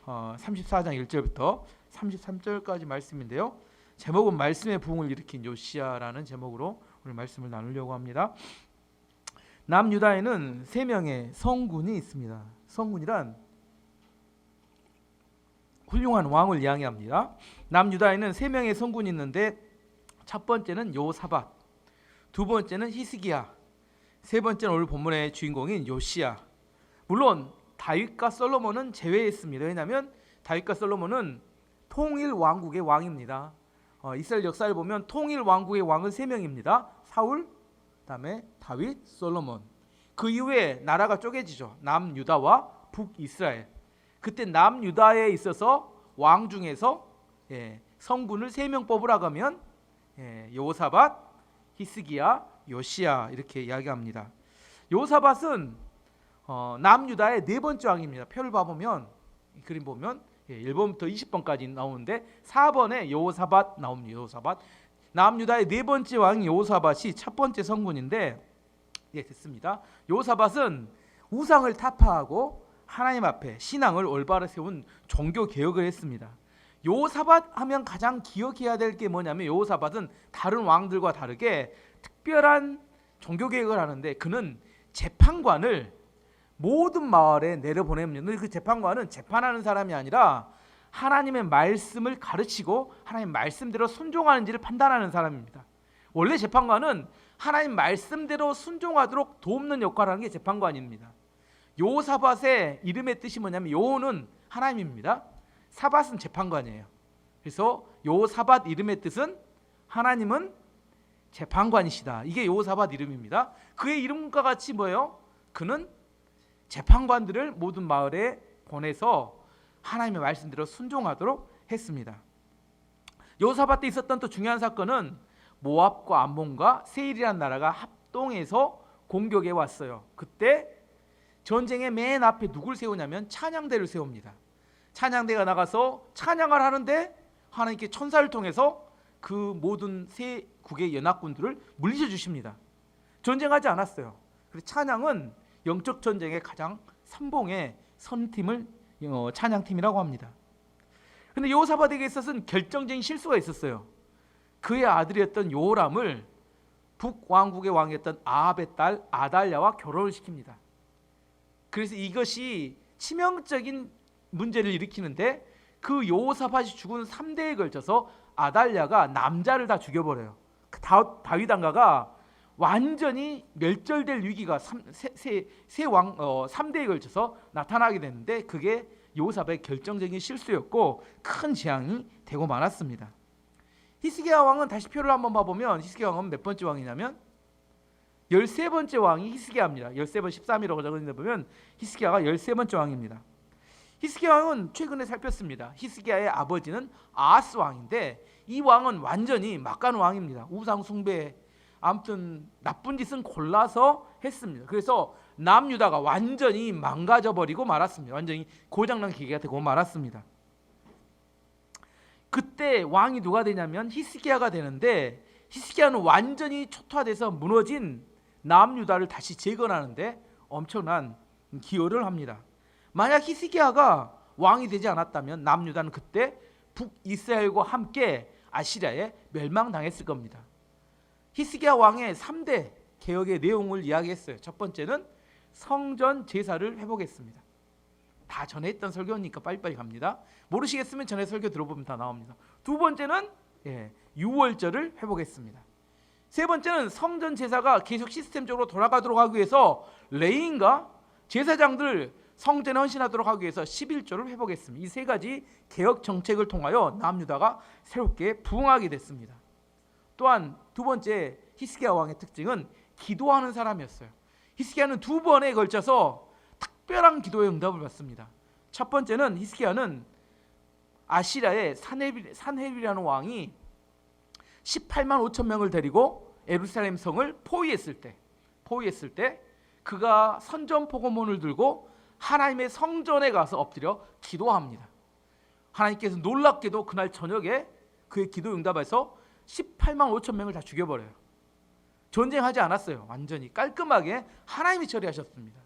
34장 1절부터 33절까지 말씀인데요. 제목은 말씀의 부흥을 일으킨 요시야라는 제목으로 오늘 말씀을 나누려고 합니다. 남유다에는 3명의 성군이 있습니다. 성군이란 훌륭한 왕을 이야기합니다. 남유다에는 3명의 성군이 있는데 첫 번째는 요사밧, 두 번째는 히스기야, 세 번째는 오늘 본문의 주인공인 요시야. 물론 다윗과 솔로몬은 제외했습니다. 왜냐하면 다윗과 솔로몬은 통일 왕국의 왕입니다. 이스라엘 역사를 보면 통일 왕국의 왕은 3명입니다. 사울, 그다음에 다윗, 솔로몬. 그 이후에 나라가 쪼개지죠. 남유다와 북이스라엘. 그때 남유다에 있어서 왕 중에서 성군을 3명 뽑으라고 하면 여호사밧, 히스기야, 요시야 이렇게 이야기합니다. 여호사밧은 남유다의 4번째 왕입니다. 표를 봐보면 그림 보면 1번부터 20번까지 나오는데 4번에 여호사밧 나옵니다. 여호사밧. 남유다의 4번째 왕이 여호사밧이 첫 번째 성군인데 됐습니다. 여호사밧은 우상을 타파하고 하나님 앞에 신앙을 올바로 세운 종교 개혁을 했습니다. 여호사밧 하면 가장 기억해야 될 게 뭐냐면 여호사밧은 다른 왕들과 다르게 특별한 종교 개혁을 하는데 그는 재판관을 모든 마을에 내려보냅니다. 그 재판관은 재판하는 사람이 아니라 하나님의 말씀을 가르치고 하나님 말씀대로 순종하는지를 판단하는 사람입니다. 원래 재판관은 하나님 말씀대로 순종하도록 돕는 역할을 하는 게 재판관입니다. 여호사밧의 이름의 뜻이 뭐냐면 여호는 하나님입니다. 사밧은 재판관이에요. 그래서 여호사밧 이름의 뜻은 하나님은 재판관이시다. 이게 여호사밧 이름입니다. 그의 이름과 같이 뭐예요? 그는 재판관들을 모든 마을에 보내서 하나님의 말씀대로 순종하도록 했습니다. 여호사밧 때 있었던 또 중요한 사건은 모압과 암몬과 세일이라는 나라가 합동해서 공격해 왔어요. 그때 전쟁의 맨 앞에 누굴 세우냐면 찬양대를 세웁니다. 찬양대가 나가서 찬양을 하는데 하나님께 천사를 통해서 그 모든 세 국의 연합군들을 물리쳐 주십니다. 전쟁하지 않았어요. 그래서 찬양은 영적 전쟁의 가장 선봉의 선팀을 찬양팀이라고 합니다. 그런데 여호사밧에게 있어서는 결정적인 실수가 있었어요. 그의 아들이었던 요람을 북왕국의 왕이었던 아합의 딸 아달랴와 결혼을 시킵니다. 그래서 이것이 치명적인 문제를 일으키는데 그 여호사밧이 죽은 3대에 걸쳐서 아달랴가 남자를 다 죽여버려요. 다윗 왕가가 완전히 멸절될 위기가 3대에 걸쳐서 나타나게 되는데 그게 여호사밧의 결정적인 실수였고 큰 재앙이 되고 말았습니다. 히스기야 왕은 다시 표를 한번 봐보면 히스기야 왕은 몇 번째 왕이냐면 13번째 왕이 히스기야입니다. 13번 13이라고 적어있는데 보면 히스기야가 13번째 왕입니다. 히스기야 왕은 최근에 살폈습니다. 히스기야의 아버지는 아하스 왕인데 이 왕은 완전히 막간 왕입니다. 우상 숭배, 아무튼 나쁜 짓은 골라서 했습니다. 그래서 남유다가 완전히 망가져 버리고 말았습니다. 완전히 고장난 기계가 되고 말았습니다. 그때 왕이 누가 되냐면 히스기야가 되는데 히스기야는 완전히 초토화돼서 무너진 남유다를 다시 재건하는데 엄청난 기여를 합니다. 만약 히스기야가 왕이 되지 않았다면 남유다는 그때 북이스라엘과 함께 아시리아에 멸망당했을 겁니다. 히스기야 왕의 3대 개혁의 내용을 이야기했어요. 첫 번째는 성전 제사를 회복했습니다. 다 전에 했던 설교니까 빨리빨리 갑니다. 모르시겠으면 전에 설교 들어보면 다 나옵니다. 두 번째는 유월절을 회복했습니다. 세 번째는 성전 제사가 계속 시스템적으로 돌아가도록 하기 위해서 레위인과 제사장들 성전에 헌신하도록 하기 위해서 11조를 회복했습니다. 이 세 가지 개혁 정책을 통하여 남유다가 새롭게 부흥하게 됐습니다. 또한 두 번째 히스기야 왕의 특징은 기도하는 사람이었어요. 히스기야는 2번에 걸쳐서 특별한 기도의 응답을 받습니다. 첫 번째는 히스기야는 아시리아의 산헤립이라는 왕이 18만 5천 명을 데리고 예루살렘 성을 포위했을 때 그가 선전포고문을 들고 하나님의 성전에 가서 엎드려 기도합니다. 하나님께서 놀랍게도 그날 저녁에 그의 기도 응답에서 18만 5천 명을 다 죽여버려요. 전쟁하지 않았어요. 완전히 깔끔하게 하나님이 처리하셨습니다.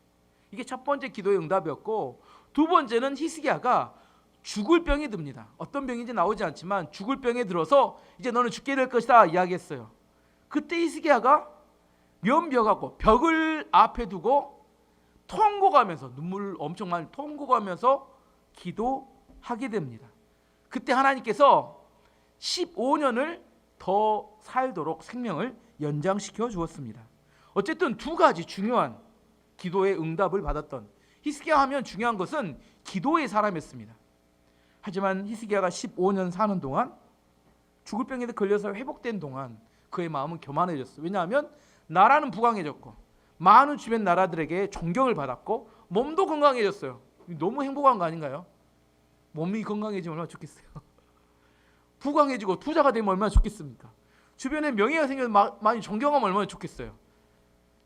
이게 첫 번째 기도의 응답이었고 두 번째는 히스기야가 죽을 병이 듭니다. 어떤 병인지 나오지 않지만 죽을 병에 들어서 이제 너는 죽게 될 것이다 이야기했어요. 그때 히스기야가 면벽하고 벽을 앞에 두고 통곡하면서 눈물 엄청 많이 통곡하면서 기도하게 됩니다. 그때 하나님께서 15년을 더 살도록 생명을 연장시켜 주었습니다. 어쨌든 두 가지 중요한 기도의 응답을 받았던 히스기야 하면 중요한 것은 기도의 사람이었습니다. 하지만 히스기야가 15년 사는 동안 죽을 병에 걸려서 회복된 동안 그의 마음은 교만해졌어요. 왜냐하면 나라는 부강해졌고 많은 주변 나라들에게 존경을 받았고 몸도 건강해졌어요. 너무 행복한 거 아닌가요? 몸이 건강해지면 얼마나 좋겠어요. 부강해지고 투자가 되면 얼마나 좋겠습니까? 주변에 명예가 생겨서 많이 존경하면 얼마나 좋겠어요.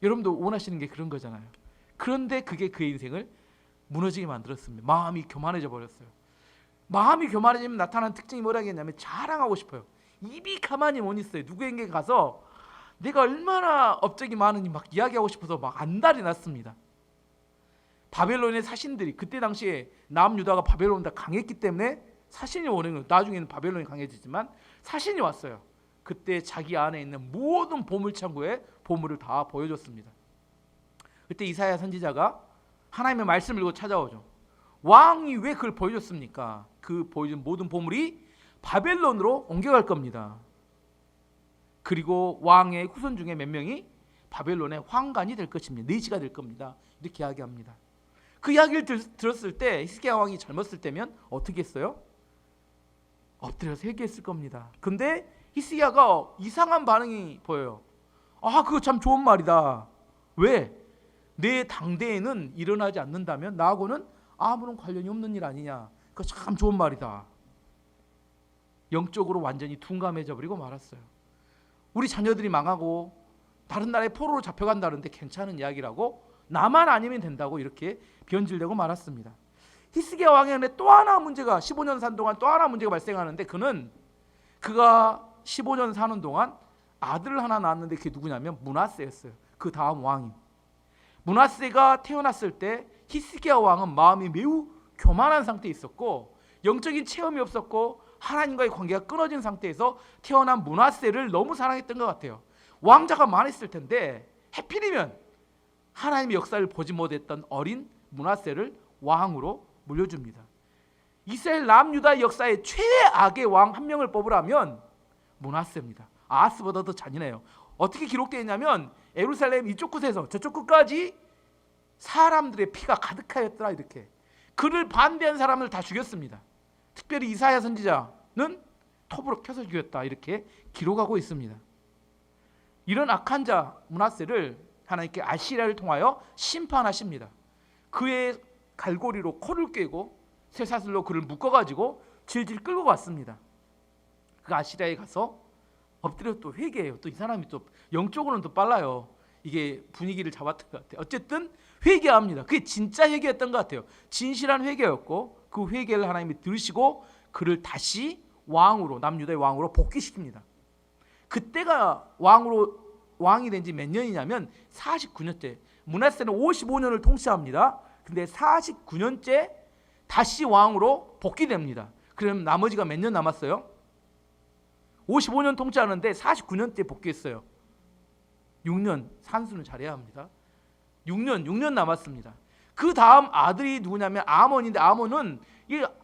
여러분도 원하시는 게 그런 거잖아요. 그런데 그게 그의 인생을 무너지게 만들었습니다. 마음이 교만해져 버렸어요. 마음이 교만해지면 나타나는 특징이 뭐라겠냐면 자랑하고 싶어요. 입이 가만히 못 있어요. 누구에게 가서 내가 얼마나 업적이 많으니 막 이야기하고 싶어서 막 안달이 났습니다. 바벨론의 사신들이 그때 당시에 남유다가 바벨론보다 강했기 때문에 사신이 오는 거예요. 나중에는 바벨론이 강해지지만 사신이 왔어요. 그때 자기 안에 있는 모든 보물창고에 보물을 다 보여줬습니다. 그때 이사야 선지자가 하나님의 말씀을 읽고 찾아오죠. 왕이 왜 그걸 보여줬습니까? 그 보여준 모든 보물이 바벨론으로 옮겨갈 겁니다. 그리고 왕의 후손 중에 몇 명이 바벨론의 황관이 될 것입니다. 내시가 될 겁니다. 이렇게 이야기합니다. 그 이야기를 들었을 때 히스기야 왕이 젊었을 때면 어떻게 했어요? 엎드려서 회개했을 겁니다. 근데 히스기야가 이상한 반응이 보여요. 아, 그거 참 좋은 말이다. 왜? 내 당대에는 일어나지 않는다면 나하고는 아무런 관련이 없는 일 아니냐. 그거 참 좋은 말이다. 영적으로 완전히 둔감해져 버리고 말았어요. 우리 자녀들이 망하고 다른 나라에 포로로 잡혀간다는데 괜찮은 이야기라고 나만 아니면 된다고 이렇게 변질되고 말았습니다. 히스기야 왕의 또 하나 문제가 15년 산 동안 또 하나 문제가 발생하는데 그가 15년 사는 동안 아들을 하나 낳았는데 그게 누구냐면 므낫세였어요. 그 다음 왕이. 므낫세가 태어났을 때 히스기야 왕은 마음이 매우 교만한 상태에 있었고 영적인 체험이 없었고 하나님과의 관계가 끊어진 상태에서 태어난 므낫세를 너무 사랑했던 것 같아요. 왕자가 많았을 텐데 해필이면 하나님의 역사를 보지 못했던 어린 므낫세를 왕으로 물려줍니다. 이스라엘 남유다 역사의 최악의 왕 한 명을 뽑으라면 므낫세입니다. 아하스보다 더 잔인해요. 어떻게 기록되어 있냐면 예루살렘 이쪽 끝에서 저쪽 끝까지 사람들의 피가 가득하였더라. 이렇게 그를 반대한 사람을 다 죽였습니다. 특별히 이사야 선지자는 톱으로 켜서 죽였다. 이렇게 기록하고 있습니다. 이런 악한 자 므낫세를 하나님께 아시리아를 통하여 심판하십니다. 그의 갈고리로 코를 꿰고 쇠사슬로 그를 묶어가지고 질질 끌고 갔습니다. 그 아시리아에 가서 엎드려 또 회개해요. 또 이 사람이 또 영적으로는 또 빨라요. 이게 분위기를 잡았던 것 같아요. 어쨌든 회개합니다. 그게 진짜 회개였던 것 같아요. 진실한 회개였고 그 회개를 하나님이 들으시고 그를 다시 왕으로 남유다의 왕으로 복귀시킵니다. 그때가 왕이 된 지 몇 년이냐면 49년째. 므낫세는 55년을 통치합니다. 근데 49년째 다시 왕으로 복귀됩니다. 그럼 나머지가 몇 년 남았어요? 55년 통치하는데 49년째 복귀했어요. 6년, 산수는 잘해야 합니다. 6년 남았습니다. 그 다음 아들이 누구냐면 아몬인데 아몬은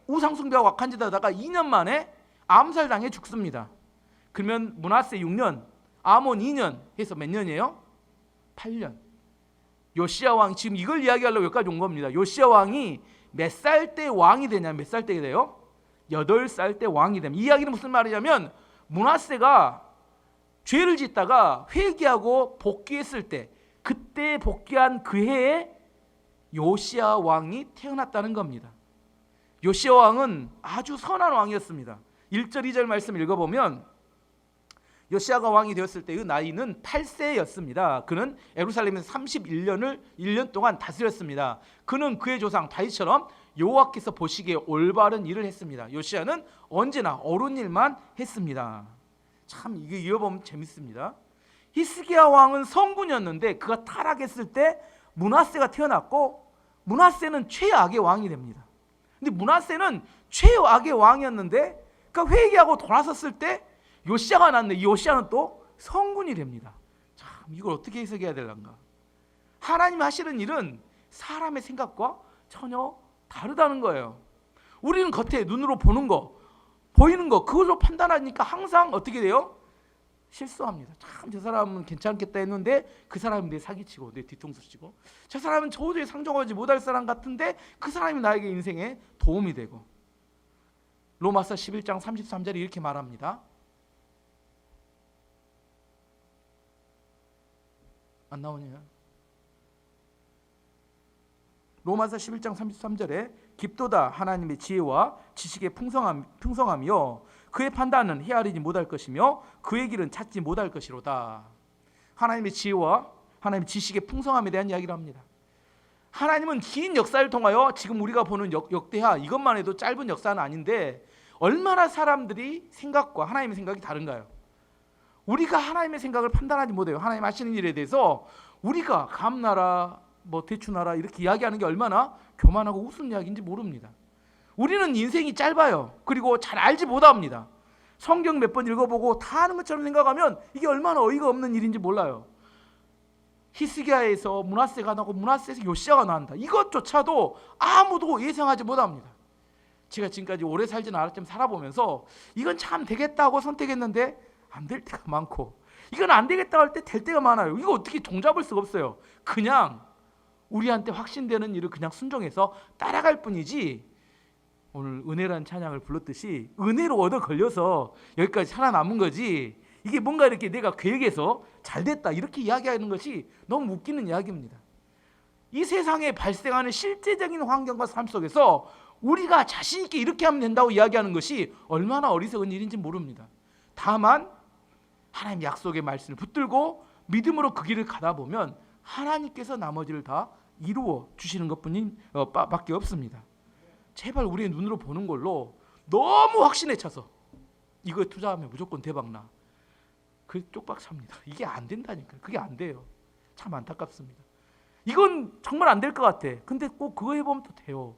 우상숭배하고 악한 짓 하다가 2년 만에 암살당해 죽습니다. 그러면 므낫세 6년, 아몬 2년 해서 몇 년이에요? 8년. 요시야 왕, 지금 이걸 이야기하려고 여기까지 온 겁니다. 요시야 왕이 몇 살 때 왕이 되냐면 몇 살 때 돼요? 8살 때 왕이 됩니다. 이 이야기는 무슨 말이냐면 므낫세가 죄를 짓다가 회개하고 복귀했을 때 그때 복귀한 그 해에 요시야 왕이 태어났다는 겁니다. 요시야 왕은 아주 선한 왕이었습니다. 1절 2절 말씀 읽어보면 요시야가 왕이 되었을 때 그 나이는 8세였습니다. 그는 예루살렘에서 1년 동안 다스렸습니다. 그는 그의 조상 다윗처럼 여호와께서 보시기에 올바른 일을 했습니다. 요시야는 언제나 옳은 일만 했습니다. 참 이게 읽어보면 재밌습니다. 히스기야 왕은 성군이었는데 그가 타락했을 때 므낫세가 태어났고 므낫세는 최악의 왕이 됩니다. 근데 므낫세는 최악의 왕이었는데 그러니까 회개하고 돌아섰을 때 요시야가 났네. 이 요시야는 또 성군이 됩니다. 참 이걸 어떻게 해석해야 될란가. 하나님 하시는 일은 사람의 생각과 전혀 다르다는 거예요. 우리는 겉에 눈으로 보는 거, 보이는 거, 그걸로 판단하니까 항상 어떻게 돼요? 실수합니다. 참 저 사람은 괜찮겠다 했는데 그 사람이 내 사기치고 내 뒤통수 치고, 저 사람은 도저히 상종하지 못할 사람 같은데 그 사람이 나에게 인생에 도움이 되고. 로마서 11장 33절에 이렇게 말합니다. 안 나오네요. 로마서 11장 33절에 깊도다 하나님의 지혜와 지식의 풍성함이요 그의 판단은 헤아리지 못할 것이며 그의 길은 찾지 못할 것이로다. 하나님의 지혜와 하나님의 지식의 풍성함에 대한 이야기를 합니다. 하나님은 긴 역사를 통하여 지금 우리가 보는 역대하 이것만 해도 짧은 역사는 아닌데 얼마나 사람들이 생각과 하나님의 생각이 다른가요? 우리가 하나님의 생각을 판단하지 못해요. 하나님 하시는 일에 대해서 우리가 감나라 뭐 대추나라 이렇게 이야기하는 게 얼마나 교만하고 우스운 이야기인지 모릅니다. 우리는 인생이 짧아요. 그리고 잘 알지 못합니다. 성경 몇 번 읽어보고 다 아는 것처럼 생각하면 이게 얼마나 어이가 없는 일인지 몰라요. 히스기야에서 므낫세가 나고 므낫세에서 요시야가 나온다. 이것조차도 아무도 예상하지 못합니다. 제가 지금까지 오래 살지는 않았지만 살아보면서 이건 참 되겠다고 선택했는데 안 될 때가 많고, 이건 안 되겠다고 할 때 될 때가 많아요. 이거 어떻게 종잡을 수가 없어요. 그냥 우리한테 확신되는 일을 그냥 순종해서 따라갈 뿐이지, 오늘 은혜라는 찬양을 불렀듯이 은혜로 얻어 걸려서 여기까지 살아남은 거지, 이게 뭔가 이렇게 내가 계획해서 잘됐다 이렇게 이야기하는 것이 너무 웃기는 이야기입니다. 이 세상에 발생하는 실제적인 환경과 삶 속에서 우리가 자신 있게 이렇게 하면 된다고 이야기하는 것이 얼마나 어리석은 일인지 모릅니다. 다만 하나님 약속의 말씀을 붙들고 믿음으로 그 길을 가다 보면 하나님께서 나머지를 다 이루어 주시는 것뿐밖에 없습니다. 제발 우리의 눈으로 보는 걸로 너무 확신에 차서 이거에 투자하면 무조건 대박나, 그 쪽박 찹니다. 이게 안 된다니까요. 그게 안 돼요. 참 안타깝습니다. 이건 정말 안 될 것 같아. 근데 꼭 그거 해보면 또 돼요.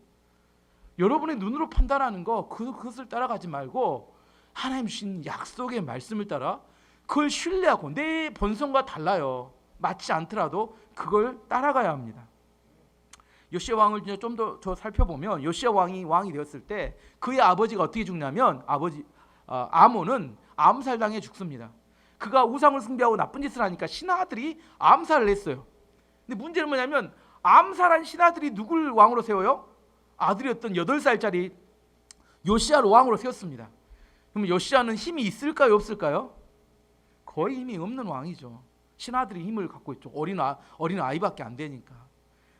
여러분의 눈으로 판단하는 거 그것을 따라가지 말고 하나님 주신 약속의 말씀을 따라 그걸 신뢰하고, 내 본성과 달라요. 맞지 않더라도 그걸 따라가야 합니다. 요시야 왕을 좀 더 살펴보면 요시야 왕이 되었을 때 그의 아버지가 어떻게 죽냐면 아몬은 암살당해 죽습니다. 그가 우상을 숭배하고 나쁜 짓을 하니까 신하들이 암살을 했어요. 근데 문제는 뭐냐면 암살한 신하들이 누굴 왕으로 세워요? 아들이었던 8살짜리 요시야를 왕으로 세웠습니다. 그럼 요시야는 힘이 있을까요, 없을까요? 거의 힘이 없는 왕이죠. 신하들이 힘을 갖고 있죠. 어린 아이밖에 안 되니까.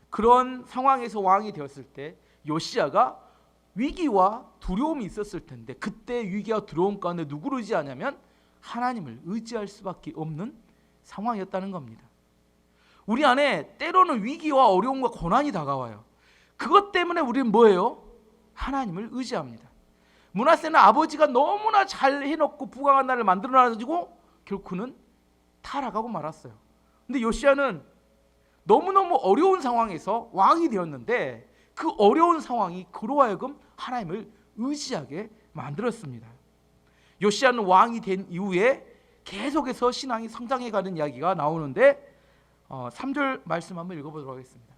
그런 상황에서 왕이 되었을 때 요시야가 위기와 두려움이 있었을 텐데, 그때 위기와 두려움 가운데 누구를 의지하냐면 하나님을 의지할 수밖에 없는 상황이었다는 겁니다. 우리 안에 때로는 위기와 어려움과 고난이 다가와요. 그것 때문에 우리는 뭐예요? 하나님을 의지합니다. 므낫세는 아버지가 너무나 잘 해놓고 부강한 나라를 만들어놔가지고 결국은 타락하고 말았어요. 근데 요시야는 너무너무 어려운 상황에서 왕이 되었는데 그 어려운 상황이 그로 하여금 하나님을 의지하게 만들었습니다. 요시야는 왕이 된 이후에 계속해서 신앙이 성장해가는 이야기가 나오는데 3절 말씀 한번 읽어보도록 하겠습니다.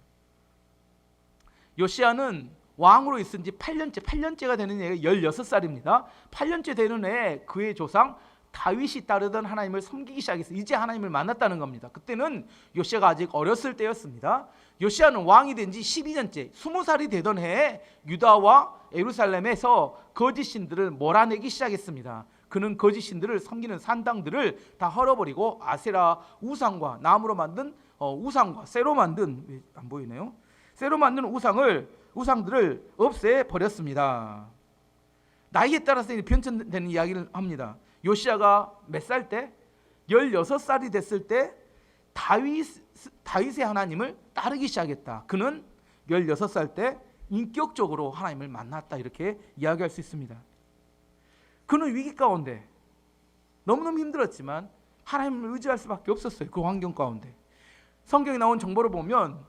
요시야는 왕으로 있은 지 8년째가 되는 해가 16살입니다. 8년째 되는 해에 그의 조상 다윗이 따르던 하나님을 섬기기 시작했어요. 이제 하나님을 만났다는 겁니다. 그때는 요시야가 아직 어렸을 때였습니다. 요시야는 왕이 된 지 12년째 20살이 되던 해에 유다와 예루살렘에서 거짓 신들을 몰아내기 시작했습니다. 그는 거짓 신들을 섬기는 산당들을 다 헐어버리고 아세라 우상과 나무로 만든 우상과 쇠로 만든, 안 보이네요, 쇠로 만든 우상들을 없애버렸습니다. 나이에 따라서 변천되는 이야기를 합니다. 요시야가 몇 살 때? 16살이 됐을 때 다윗의 하나님을 따르기 시작했다. 그는 16살 때 인격적으로 하나님을 만났다, 이렇게 이야기할 수 있습니다. 그는 위기 가운데 너무너무 힘들었지만 하나님을 의지할 수밖에 없었어요. 그 환경 가운데 성경에 나온 정보를 보면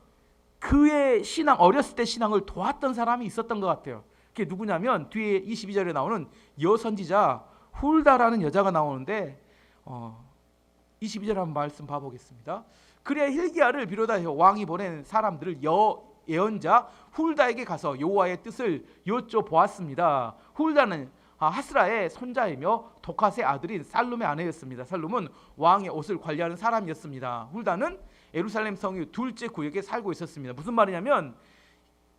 그의 신앙, 어렸을 때 신앙을 도왔던 사람이 있었던 것 같아요. 그게 누구냐면 뒤에 22절에 나오는 여선지자 훌다라는 여자가 나오는데 22절 한번 말씀 봐보겠습니다. 그래 hil기야를 비롯하여 왕이 보낸 사람들을 예언자 훌다에게 가서 여호와의 뜻을 여쭤보았습니다. 훌다는 하스라의 손자이며 도카스의 아들인 살룸의 아내였습니다. 살룸은 왕의 옷을 관리하는 사람이었습니다. 훌다는 예루살렘 성의 둘째 구역에 살고 있었습니다. 무슨 말이냐면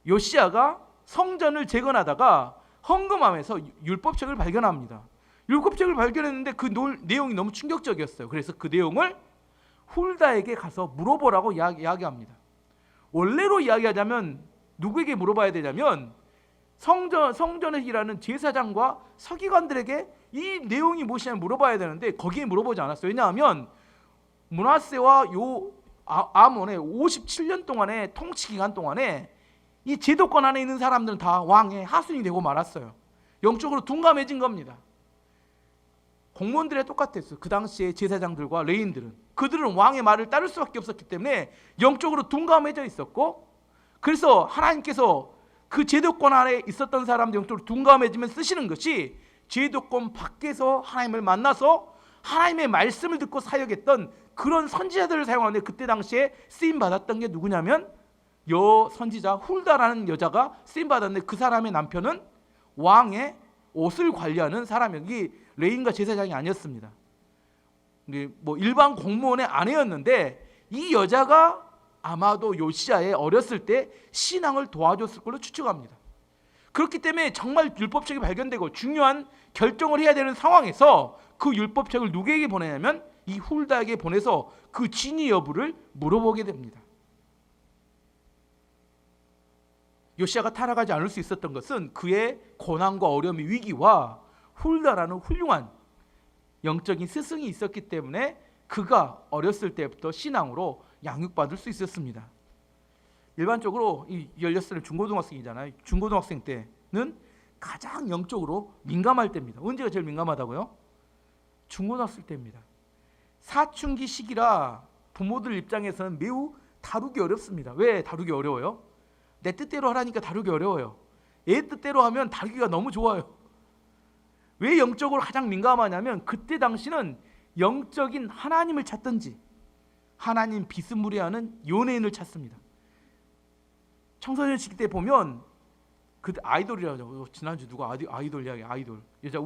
요시야가 성전을 재건하다가 헌금함에서 율법책을 발견합니다. 율법책을 발견했는데 그 내용이 너무 충격적이었어요. 그래서 그 내용을 훌다에게 가서 물어보라고 이야기합니다. 원래로 이야기하자면 누구에게 물어봐야 되냐면 성전에 일하는 제사장과 서기관들에게 이 내용이 무엇이냐 물어봐야 되는데 거기에 물어보지 않았어요. 왜냐하면 므낫세와 아몬의 57년 동안의 통치 기간 동안에 이 제도권 안에 있는 사람들은 다 왕의 하순이 되고 말았어요. 영적으로 둔감해진 겁니다. 공무원들에 똑같았어요. 그 당시에 제사장들과 레인들은 그들은 왕의 말을 따를 수밖에 없었기 때문에 영적으로 둔감해져 있었고, 그래서 하나님께서 그 제도권 안에 있었던 사람들 영적으로 둔감해지면 쓰시는 것이 제도권 밖에서 하나님을 만나서 하나님의 말씀을 듣고 사역했던 그런 선지자들을 사용하는데, 그때 당시에 쓰임 받았던 게 누구냐면 선지자 훌다라는 여자가 쓰임 받았는데, 그 사람의 남편은 왕의 옷을 관리하는 사람이에요. 이게 레인과 제사장이 아니었습니다. 뭐 일반 공무원의 아내였는데 이 여자가 아마도 요시야의 어렸을 때 신앙을 도와줬을 걸로 추측합니다. 그렇기 때문에 정말 율법책이 발견되고 중요한 결정을 해야 되는 상황에서 그 율법책을 누구에게 보내냐면 이 훌다에게 보내서 그 진위 여부를 물어보게 됩니다. 요시야가 타락하지 않을 수 있었던 것은 그의 고난과 어려움의 위기와 훌다라는 훌륭한 영적인 스승이 있었기 때문에 그가 어렸을 때부터 신앙으로 양육받을 수 있었습니다. 일반적으로 이 16살 중고등학생이잖아요. 중고등학생 때는 가장 영적으로 민감할 때입니다. 언제가 제일 민감하다고요? 중고등학생 때입니다. 사춘기 시기라 부모들 입장에서는 매우 다루기 어렵습니다. 왜 다루기 어려워요? 내 뜻대로 하라니까 다루기 어려워요. 애 뜻대로 하면 다루기가 너무 좋아요. 왜 영적으로 가장 민감하냐면 그때 당시는 영적인 하나님을 찾든지 하나님 비스무리하는 연예인을 찾습니다. 청소년 시기 때 보면 그때 아이돌이라고, 지난주 누가 아이돌 이야기, 아이돌 여자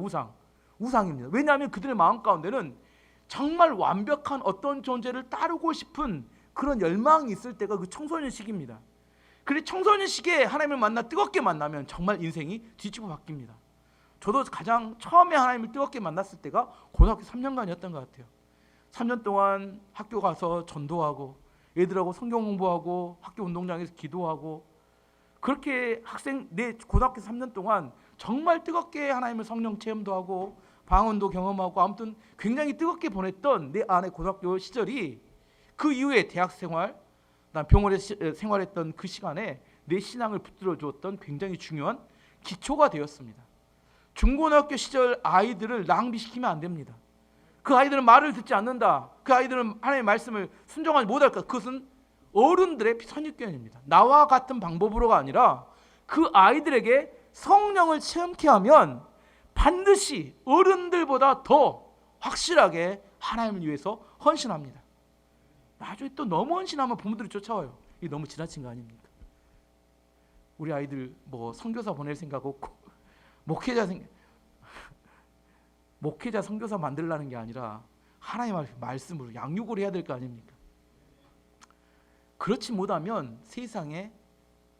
우상입니다. 왜냐하면 그들의 마음 가운데는 정말 완벽한 어떤 존재를 따르고 싶은 그런 열망이 있을 때가 그 청소년 시기입니다. 그래 청소년 시기에 하나님을 만나 뜨겁게 만나면 정말 인생이 뒤집어 바뀝니다. 저도 가장 처음에 하나님을 뜨겁게 만났을 때가 고등학교 3년간이었던 것 같아요. 3년 동안 학교 가서 전도하고 애들하고 성경 공부하고 학교 운동장에서 기도하고, 그렇게 내 고등학교 3년 동안 정말 뜨겁게 하나님을 성령 체험도 하고 방언도 경험하고 아무튼 굉장히 뜨겁게 보냈던 내 안의 고등학교 시절이 그 이후에 대학 생활, 난 병원에 생활했던 그 시간에 내 신앙을 붙들어 주었던 굉장히 중요한 기초가 되었습니다. 중고등학교 시절 아이들을 낭비시키면 안 됩니다. 그 아이들은 말을 듣지 않는다, 그 아이들은 하나님의 말씀을 순종하지 못할까, 그것은 어른들의 선입견입니다. 나와 같은 방법으로가 아니라 그 아이들에게 성령을 체험케 하면 반드시 어른들보다 더 확실하게 하나님을 위해서 헌신합니다. 나중에 또 너무 헌신하면 부모들이 쫓아와요. 이게 너무 지나친 거 아닙니까? 우리 아이들 뭐 선교사 보낼 생각 없고 목회자 선교사 만들라는 게 아니라 하나님의 말씀으로 양육을 해야 될 거 아닙니까? 그렇지 못하면 세상에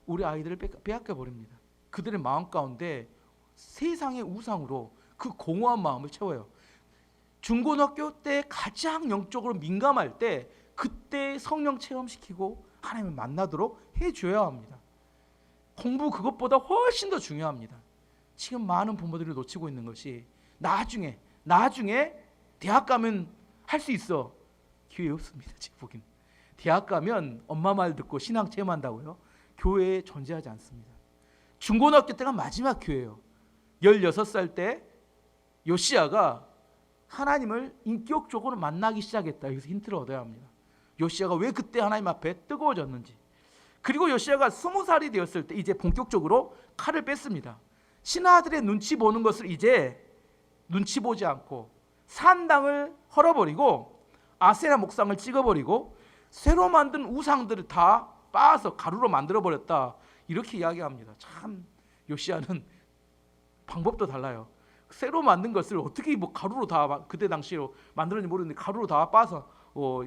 우리 아이들을 빼앗겨 버립니다. 그들의 마음 가운데 세상의 우상으로 그 공허한 마음을 채워요. 중고등학교 때 가장 영적으로 민감할 때 그때 성령 체험시키고 하나님을 만나도록 해줘야 합니다. 공부 그것보다 훨씬 더 중요합니다. 지금 많은 부모들이 놓치고 있는 것이 나중에 대학 가면 할 수 있어. 기회 없습니다. 지금 보기는. 대학 가면 엄마 말 듣고 신앙 체험한다고요? 교회에 존재하지 않습니다. 중고등학교 때가 마지막 기회예요. 16살 때 요시야가 하나님을 인격적으로 만나기 시작했다. 여기서 힌트를 얻어야 합니다. 요시야가 왜 그때 하나님 앞에 뜨거워졌는지. 그리고 요시야가 20살이 되었을 때 이제 본격적으로 칼을 뺐습니다. 신하들의 눈치 보는 것을 이제 눈치 보지 않고 산당을 헐어버리고 아세라 목상을 찍어버리고 새로 만든 우상들을 다 빻아서 가루로 만들어버렸다, 이렇게 이야기합니다. 참 요시야는 방법도 달라요. 새로 만든 것을 어떻게 뭐 가루로 다, 그때 당시로 만들었는지 모르는데 가루로 다 빻아서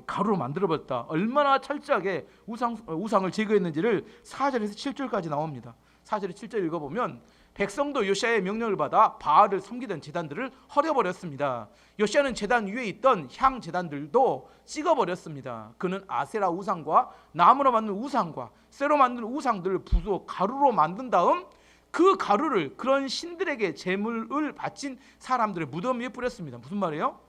가루로 만들어버렸다. 얼마나 철저하게 우상을 제거했는지를 4절에서 7절까지 나옵니다. 4절에 7절 읽어보면 백성도 요시야의 명령을 받아 바알을 섬기던 제단들을 헐어버렸습니다. 요시야는 제단 위에 있던 향 제단들도 찍어버렸습니다. 그는 아세라 우상과 나무로 만든 우상과 쇠로 만든 우상들을 부수어 가루로 만든 다음 그 가루를 그런 신들에게 제물을 바친 사람들의 무덤 위에 뿌렸습니다. 무슨 말이에요?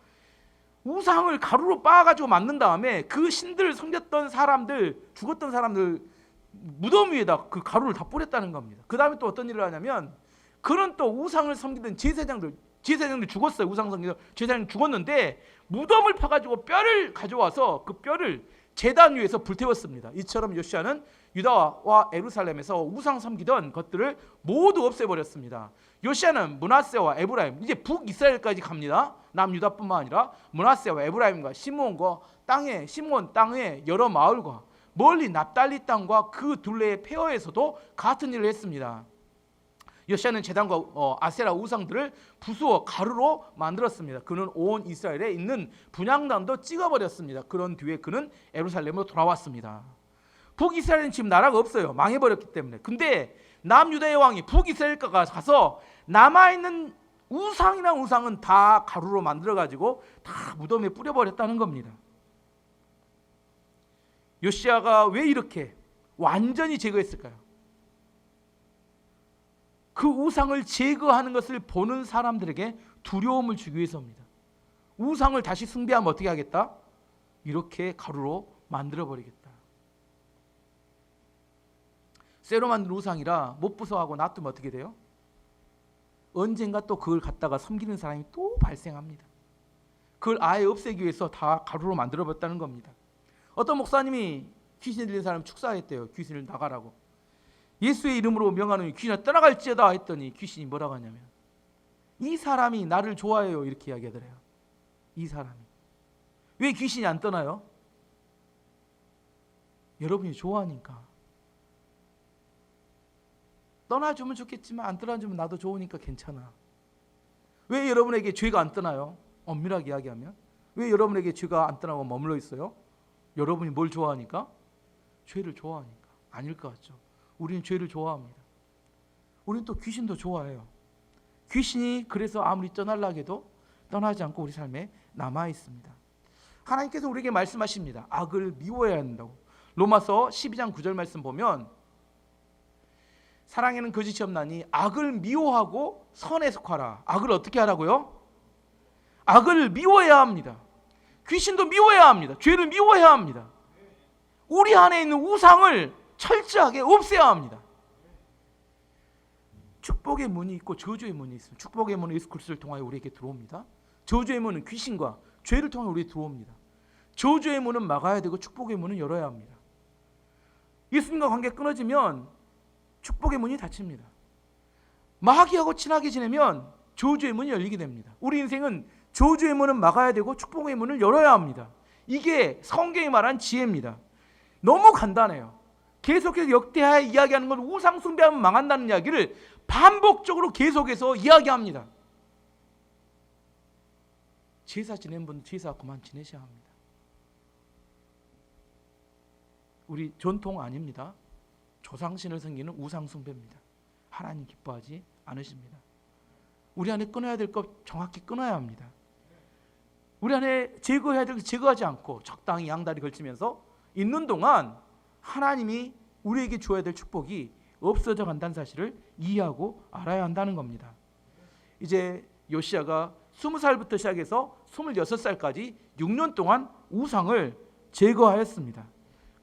우상을 가루로 빻아가지고 만든 다음에 그 신들을 섬겼던 사람들, 죽었던 사람들 무덤 위에다 그 가루를 다 뿌렸다는 겁니다. 그 다음에 또 어떤 일을 하냐면, 그런 또 우상을 섬기던 제사장들 죽었어요. 우상 섬기던 제사장이 죽었는데 무덤을 파가지고 뼈를 가져와서 그 뼈를 제단 위에서 불태웠습니다. 이처럼 요시야는 유다와 예루살렘에서 우상 섬기던 것들을 모두 없애버렸습니다. 요시야는 므낫세와 에브라임, 이제 북이스라엘까지 갑니다. 남유다뿐만 아니라 므낫세와 에브라임과 시므온 땅의 여러 마을과 멀리 납달리 땅과 그 둘레의 폐허에서도 같은 일을 했습니다. 요시야는 제단과 아세라 우상들을 부수어 가루로 만들었습니다. 그는 온 이스라엘에 있는 분향단도 찍어버렸습니다. 그런 뒤에 그는 예루살렘으로 돌아왔습니다. 북이스라엘은 지금 나라가 없어요. 망해버렸기 때문에. 근데 남유다의 왕이 북이스라엘과 가서 남아있는 우상은 다 가루로 만들어가지고 다 무덤에 뿌려버렸다는 겁니다. 요시야가 왜 이렇게 완전히 제거했을까요? 그 우상을 제거하는 것을 보는 사람들에게 두려움을 주기 위해서입니다. 우상을 다시 숭배하면 어떻게 하겠다? 이렇게 가루로 만들어버리겠다. 쇠로 만든 우상이라 못 부숴하고 놔두면 어떻게 돼요? 언젠가 또 그걸 갖다가 섬기는 사람이 또 발생합니다. 그걸 아예 없애기 위해서 다 가루로 만들어버렸다는 겁니다. 어떤 목사님이 귀신 들린 사람 축사했대요. 귀신을 나가라고. 예수의 이름으로 명하노니 귀신아 떠나갈지어다 했더니 귀신이 뭐라고 하냐면, 이 사람이 나를 좋아해요, 이렇게 이야기하더래요. 이 사람이. 왜 귀신이 안 떠나요? 여러분이 좋아하니까. 떠나주면 좋겠지만 안 떠나주면 나도 좋으니까 괜찮아. 왜 여러분에게 죄가 안 떠나요? 엄밀하게 이야기하면 왜 여러분에게 죄가 안 떠나고 머물러 있어요? 여러분이 뭘 좋아하니까? 죄를 좋아하니까. 아닐 것 같죠? 우리는 죄를 좋아합니다. 우리는 또 귀신도 좋아해요. 귀신이 그래서 아무리 떠나려 해도 떠나지 않고 우리 삶에 남아 있습니다. 하나님께서 우리에게 말씀하십니다. 악을 미워해야 한다고. 로마서 12장 9절 말씀 보면, 사랑에는 거짓이 없나니 악을 미워하고 선에 속하라. 악을 어떻게 하라고요? 악을 미워해야 합니다. 귀신도 미워해야 합니다. 죄를 미워해야 합니다. 우리 안에 있는 우상을 철저하게 없애야 합니다. 축복의 문이 있고 저주의 문이 있습니다. 축복의 문은 예수 그리스도를 통하여 우리에게 들어옵니다. 저주의 문은 귀신과 죄를 통하여 우리에게 들어옵니다. 저주의 문은 막아야 되고 축복의 문은 열어야 합니다. 예수님과 관계가 끊어지면 축복의 문이 닫힙니다. 마귀하고 친하게 지내면 저주의 문이 열리게 됩니다. 우리 인생은 저주의 문은 막아야 되고 축복의 문을 열어야 합니다. 이게 성경이 말한 지혜입니다. 너무 간단해요. 계속해서 역대하에 이야기하는 건 우상 숭배하면 망한다는 이야기를 반복적으로 계속해서 이야기합니다. 제사 지낸 분 제사 그만 지내셔야 합니다. 우리 전통 아닙니다. 조상신을 섬기는 우상 숭배입니다. 하나님 기뻐하지 않으십니다. 우리 안에 끊어야 될 것 정확히 끊어야 합니다. 우리 안에 제거해야 될 것 제거하지 않고 적당히 양다리 걸치면서 있는 동안 하나님이 우리에게 줘야 될 축복이 없어져 간다는 사실을 이해하고 알아야 한다는 겁니다. 이제 요시야가 20살부터 시작해서 26살까지 6년 동안 우상을 제거하였습니다.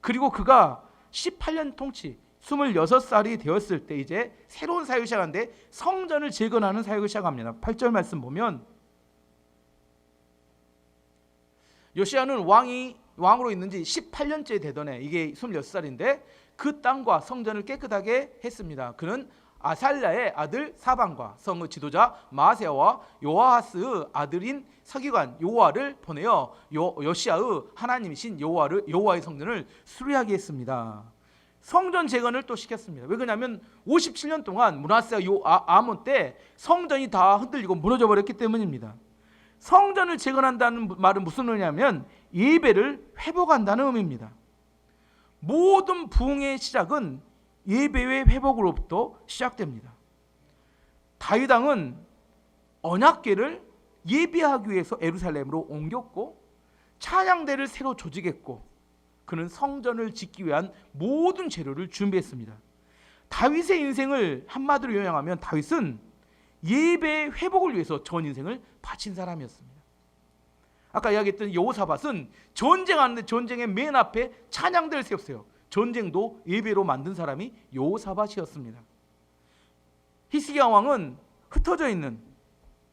그리고 그가 18년 통치 26살이 되었을 때 이제 새로운 사역을 시작하는데 성전을 재건하는 사역을 시작합니다. 8절 말씀 보면, 요시야는 왕으로 있는 지 18년째 되던 해, 이게 26살인데 그 땅과 성전을 깨끗하게 했습니다. 그는 아살랴의 아들 사반과 성의 지도자 마아세야와 요아하스의 아들인 서기관 요아를 보내어 요시야의 하나님이신 여호와의 성전을 수리하게 했습니다. 성전 재건을 또 시켰습니다. 왜 그러냐면 57년 동안 므낫세와 아몬 때 성전이 다 흔들리고 무너져 버렸기 때문입니다. 성전을 재건한다는 말은 무슨 의미냐면 예배를 회복한다는 의미입니다. 모든 부흥의 시작은 예배의 회복으로부터 시작됩니다. 다윗 왕은 언약궤를 예배하기 위해서 예루살렘으로 옮겼고 찬양대를 새로 조직했고 그는 성전을 짓기 위한 모든 재료를 준비했습니다. 다윗의 인생을 한마디로 요약하면 다윗은 예배의 회복을 위해서 전 인생을 바친 사람이었습니다. 아까 이야기했던 여호사밧은 전쟁하는데 전쟁의 맨 앞에 찬양대를 세웠어요. 전쟁도 예배로 만든 사람이 여호사밧이었습니다. 히스기야 왕은 흩어져 있는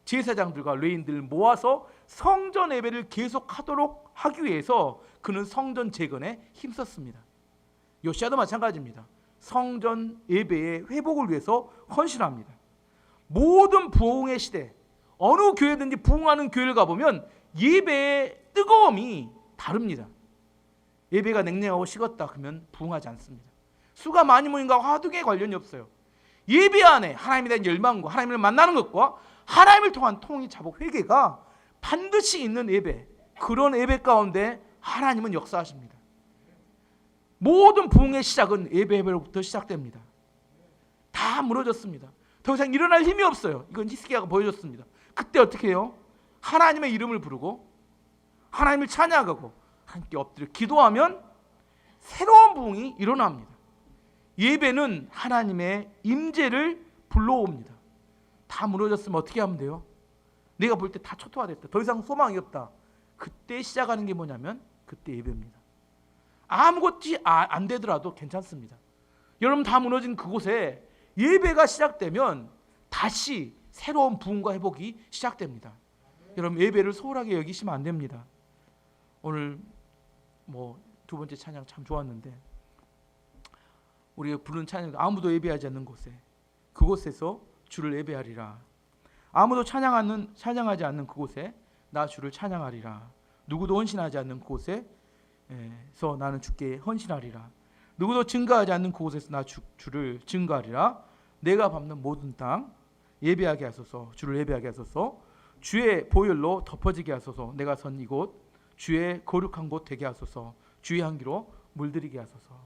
제사장들과 레위인들을 모아서 성전 예배를 계속하도록 하기 위해서 그는 성전 재건에 힘썼습니다. 요시야도 마찬가지입니다. 성전 예배의 회복을 위해서 헌신합니다. 모든 부흥의 시대, 어느 교회든지 부흥하는 교회를 가보면 예배의 뜨거움이 다릅니다. 예배가 냉랭하고 식었다 그러면 부흥하지 않습니다. 수가 많이 모인 것과 화두에 관련이 없어요. 예배 안에 하나님에 대한 열망과 하나님을 만나는 것과 하나님을 통한 통일 자복 회개가 반드시 있는 예배, 그런 예배 가운데 하나님은 역사하십니다. 모든 부흥의 시작은 예배로부터 시작됩니다. 다 무너졌습니다. 더 이상 일어날 힘이 없어요. 이건 히스기야가 보여줬습니다. 그때 어떻게 해요? 하나님의 이름을 부르고 하나님을 찬양하고 하나님께 엎드려 기도하면 새로운 부흥이 일어납니다. 예배는 하나님의 임재를 불러옵니다. 다 무너졌으면 어떻게 하면 돼요? 내가 볼 때 다 초토화됐다. 더 이상 소망이 없다. 그때 시작하는 게 뭐냐면 그때 예배입니다. 아무것도 안 되더라도 괜찮습니다. 여러분 다 무너진 그곳에 예배가 시작되면 다시 새로운 부흥과 회복이 시작됩니다. 여러분 예배를 소홀하게 여기시면 안 됩니다. 오늘 두 번째 찬양 참 좋았는데 우리가 부르는 찬양 아무도 예배하지 않는 곳에 그곳에서 주를 예배하리라. 아무도 찬양하지 않는 그곳에 나 주를 찬양하리라. 누구도 헌신하지 않는 그곳에서 나는 주께 헌신하리라. 누구도 증거하지 않는 그곳에서 나 주를 증거하리라. 내가 밟는 모든 땅 예배하게 하소서. 주를 예배하게 하소서. 주의 보혈로 덮어지게 하소서. 내가 선 이곳 주의 거룩한 곳 되게 하소서. 주의 향기로 물들이게 하소서.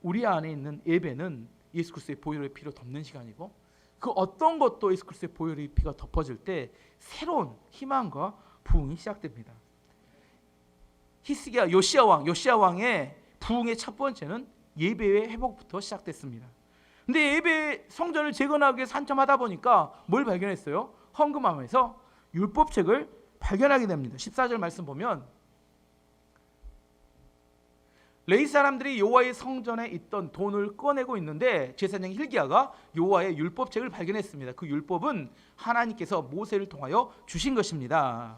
우리 안에 있는 예배는 예수 그리스도의 보혈의 피로 덮는 시간이고 그 어떤 것도 예수 그리스도의 보혈의 피가 덮어질 때 새로운 희망과 부흥이 시작됩니다. 히스기야 요시야 왕의 부흥의 첫 번째는 예배의 회복부터 시작됐습니다. 근데 예배 성전을 재건하기 위해서 한참 하다 보니까 뭘 발견했어요? 헌금함에서 율법책을 발견하게 됩니다. 14절 말씀 보면 레위 사람들이 여호와의 성전에 있던 돈을 꺼내고 있는데 제사장 hil기야가 여호와의 율법책을 발견했습니다. 그 율법은 하나님께서 모세를 통하여 주신 것입니다.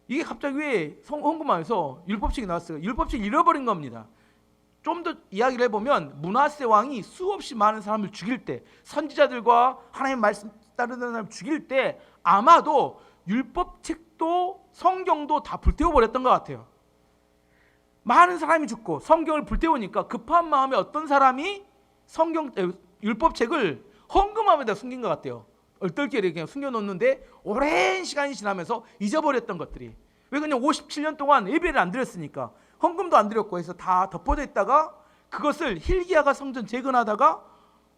이게 갑자기 왜 헌금함에서 율법책이 나왔어요? 율법책을 잃어버린 겁니다. 좀 더 이야기를 해보면 므낫세 왕이 수없이 많은 사람을 죽일 때 선지자들과 하나님의 말씀 따르는 사람을 죽일 때 아마도 율법책도 성경도 다 불태워버렸던 것 같아요. 많은 사람이 죽고 성경을 불태우니까 급한 마음에 어떤 사람이 율법책을 헌금함에다 숨긴 것 같아요. 얼떨결에 그냥 숨겨놓는데 오랜 시간이 지나면서 잊어버렸던 것들이. 왜 그냥 57년 동안 예배를 안 드렸으니까 헌금도 안 드렸고 해서 다 덮어져 있다가 그것을 hil기야가 성전 재건하다가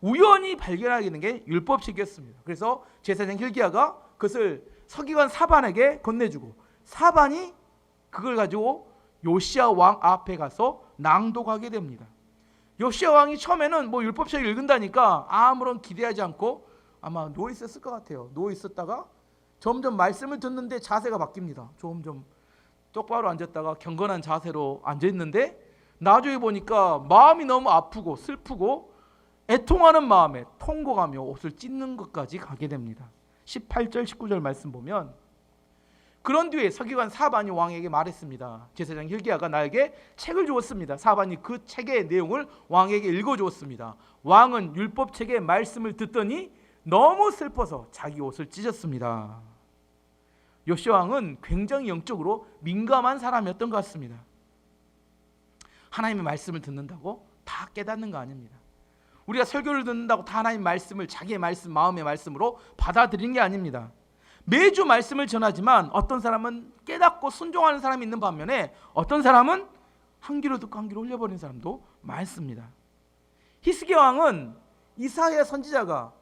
우연히 발견하게 된 게 율법책이었습니다. 그래서 제사장 hil기야가 그것을 서기관 사반에게 건네주고 사반이 그걸 가지고 요시야 왕 앞에 가서 낭독하게 됩니다. 요시야 왕이 처음에는 율법책을 읽는다니까 아무런 기대하지 않고 아마 누워 있었을 것 같아요. 누워 있었다가 점점 말씀을 듣는데 자세가 바뀝니다. 점점 똑바로 앉았다가 경건한 자세로 앉아 있는데 나중에 보니까 마음이 너무 아프고 슬프고 애통하는 마음에 통곡하며 옷을 찢는 것까지 가게 됩니다. 18절 19절 말씀 보면 그런 뒤에 서기관 사반이 왕에게 말했습니다. 제사장 hil기야가 나에게 책을 주었습니다. 사반이 그 책의 내용을 왕에게 읽어주었습니다. 왕은 율법책의 말씀을 듣더니 너무 슬퍼서 자기 옷을 찢었습니다. 요시야 왕은 굉장히 영적으로 민감한 사람이었던 것 같습니다. 하나님의 말씀을 듣는다고 다 깨닫는 거 아닙니다. 우리가 설교를 듣는다고 다 하나님의 말씀을 자기의 말씀, 마음의 말씀으로 받아들이는 게 아닙니다. 매주 말씀을 전하지만 어떤 사람은 깨닫고 순종하는 사람이 있는 반면에 어떤 사람은 한 귀로 듣고 한 귀로 흘려버리는 사람도 많습니다. 히스기야 왕은 이사야 선지자가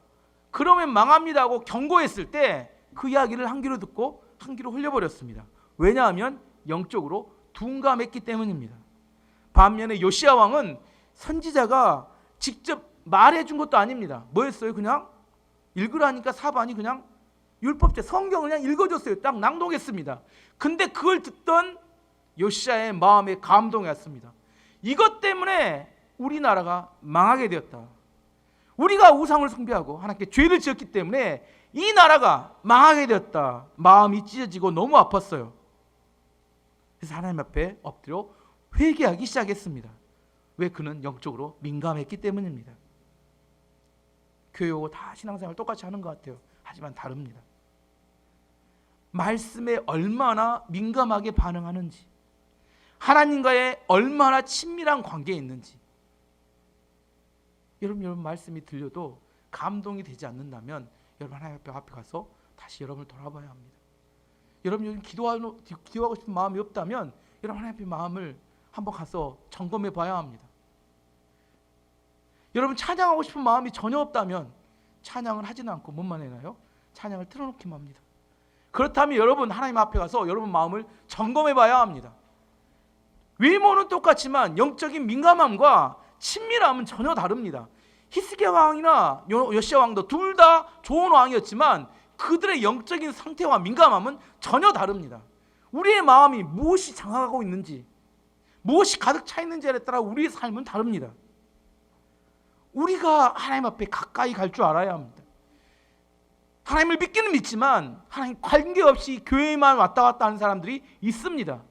그러면 망합니다 하고 경고했을 때 그 이야기를 한 귀로 듣고 한 귀로 흘려버렸습니다. 왜냐하면 영적으로 둔감했기 때문입니다. 반면에 요시야 왕은 선지자가 직접 말해준 것도 아닙니다. 뭐였어요? 그냥 읽으라니까 사반이 그냥 율법책 성경을 그냥 읽어줬어요. 딱 낭독했습니다. 근데 그걸 듣던 요시야의 마음에 감동이 왔습니다. 이것 때문에 우리나라가 망하게 되었다. 우리가 우상을 숭배하고 하나님께 죄를 지었기 때문에 이 나라가 망하게 되었다. 마음이 찢어지고 너무 아팠어요. 그래서 하나님 앞에 엎드려 회개하기 시작했습니다. 왜? 그는 영적으로 민감했기 때문입니다. 교회하고 다 신앙생활 똑같이 하는 것 같아요. 하지만 다릅니다. 말씀에 얼마나 민감하게 반응하는지, 하나님과의 얼마나 친밀한 관계에 있는지. 여러분 말씀이 들려도 감동이 되지 않는다면 여러분 하나님 앞에 가서 다시 여러분을 돌아봐야 합니다. 여러분 요즘 기도하고 싶은 마음이 없다면 여러분 하나님 앞에 마음을 한번 가서 점검해 봐야 합니다. 여러분 찬양하고 싶은 마음이 전혀 없다면 찬양을 하지는 않고 뭐만 해나요? 찬양을 틀어놓기만 합니다. 그렇다면 여러분 하나님 앞에 가서 여러분 마음을 점검해 봐야 합니다. 외모는 똑같지만 영적인 민감함과 친밀함은 전혀 다릅니다. 히스기야 왕이나 요시야 왕도 둘 다 좋은 왕이었지만 그들의 영적인 상태와 민감함은 전혀 다릅니다. 우리의 마음이 무엇이 장악하고 있는지, 무엇이 가득 차 있는지에 따라 우리의 삶은 다릅니다. 우리가 하나님 앞에 가까이 갈 줄 알아야 합니다. 하나님을 믿기는 믿지만 하나님 관계없이 교회만 왔다 갔다 하는 사람들이 있습니다.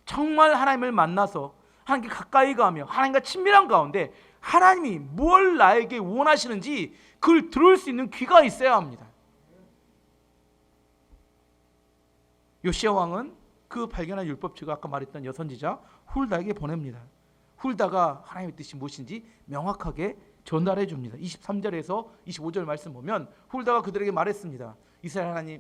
정말 하나님을 만나서 하나님께 가까이 가며 하나님과 친밀한 가운데 하나님이 뭘 나에게 원하시는지 그걸 들을 수 있는 귀가 있어야 합니다. 요시야 왕은 그 발견한 율법책을 아까 말했던 여선지자 훌다에게 보냅니다. 훌다가 하나님의 뜻이 무엇인지 명확하게 전달해 줍니다. 23절에서 25절 말씀 보면 훌다가 그들에게 말했습니다.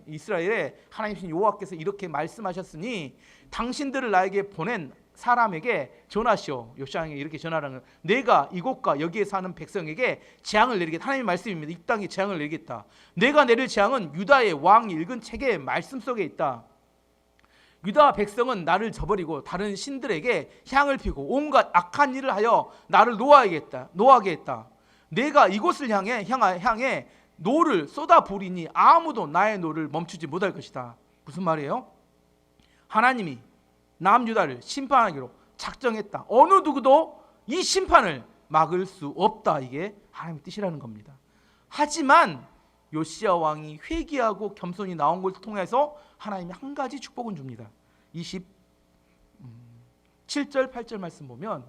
이스라엘의 하나님이신 여호와께서 이렇게 말씀하셨으니 당신들을 나에게 보낸 사람에게 전하시오. 요시야에게 이렇게 전하라는, 내가 이곳과 여기에 사는 백성에게 재앙을 내리겠다. 하나님의 말씀입니다. 이 땅에 재앙을 내리겠다. 내가 내릴 재앙은 유다의 왕이 읽은 책의 말씀 속에 있다. 유다 백성은 나를 저버리고 다른 신들에게 향을 피우고 온갖 악한 일을 하여 나를 노하게 했다. 내가 이곳을 향해 노를 쏟아 부리니 아무도 나의 노를 멈추지 못할 것이다. 무슨 말이에요? 하나님이 남유다를 심판하기로 작정했다. 어느 누구도 이 심판을 막을 수 없다. 이게 하나님의 뜻이라는 겁니다. 하지만 요시야 왕이 회개하고 겸손히 나온 걸 통해서 하나님이 한 가지 축복은 줍니다. 27절 8절 말씀 보면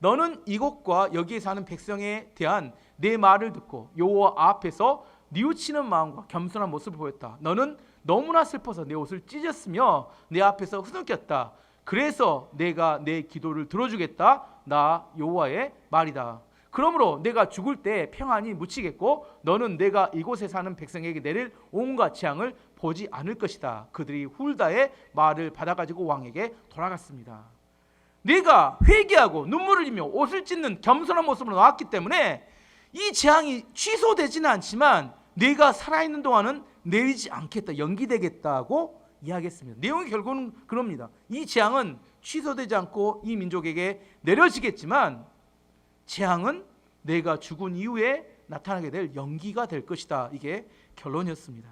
너는 이곳과 여기에 사는 백성에 대한 내 말을 듣고 여호와 앞에서 뉘우치는 마음과 겸손한 모습을 보였다. 너는 너무나 슬퍼서 내 옷을 찢었으며 내 앞에서 흐느꼈다. 그래서 내가 내 기도를 들어주겠다. 나 여호와의 말이다. 그러므로 내가 죽을 때 평안히 묻히겠고 너는 내가 이곳에 사는 백성에게 내릴 온갖 재앙을 보지 않을 것이다. 그들이 훌다의 말을 받아가지고 왕에게 돌아갔습니다. 내가 회개하고 눈물을 흘리며 옷을 찢는 겸손한 모습으로 나왔기 때문에 이 재앙이 취소되지는 않지만 내가 살아있는 동안은 내리지 않겠다, 연기되겠다고 이야기했습니다. 내용이 결국은 그럽니다. 이 재앙은 취소되지 않고 이 민족에게 내려지겠지만 재앙은 내가 죽은 이후에 나타나게 될 연기가 될 것이다. 이게 결론이었습니다.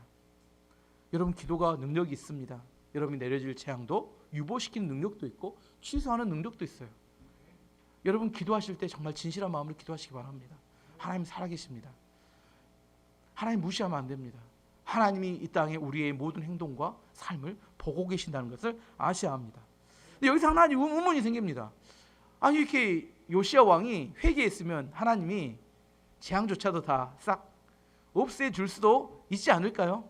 여러분 기도가 능력이 있습니다. 여러분이 내려질 재앙도 유보시키는 능력도 있고 취소하는 능력도 있어요. 여러분 기도하실 때 정말 진실한 마음으로 기도하시기 바랍니다. 하나님 살아계십니다. 하나님 무시하면 안 됩니다. 하나님이 이 땅에 우리의 모든 행동과 삶을 보고 계신다는 것을 아셔야 합니다. 근데 여기서 하나님 의문이 생깁니다. 아니 이렇게 요시야 왕이 회개했으면 하나님이 재앙조차도 다 싹 없애줄 수도 있지 않을까요?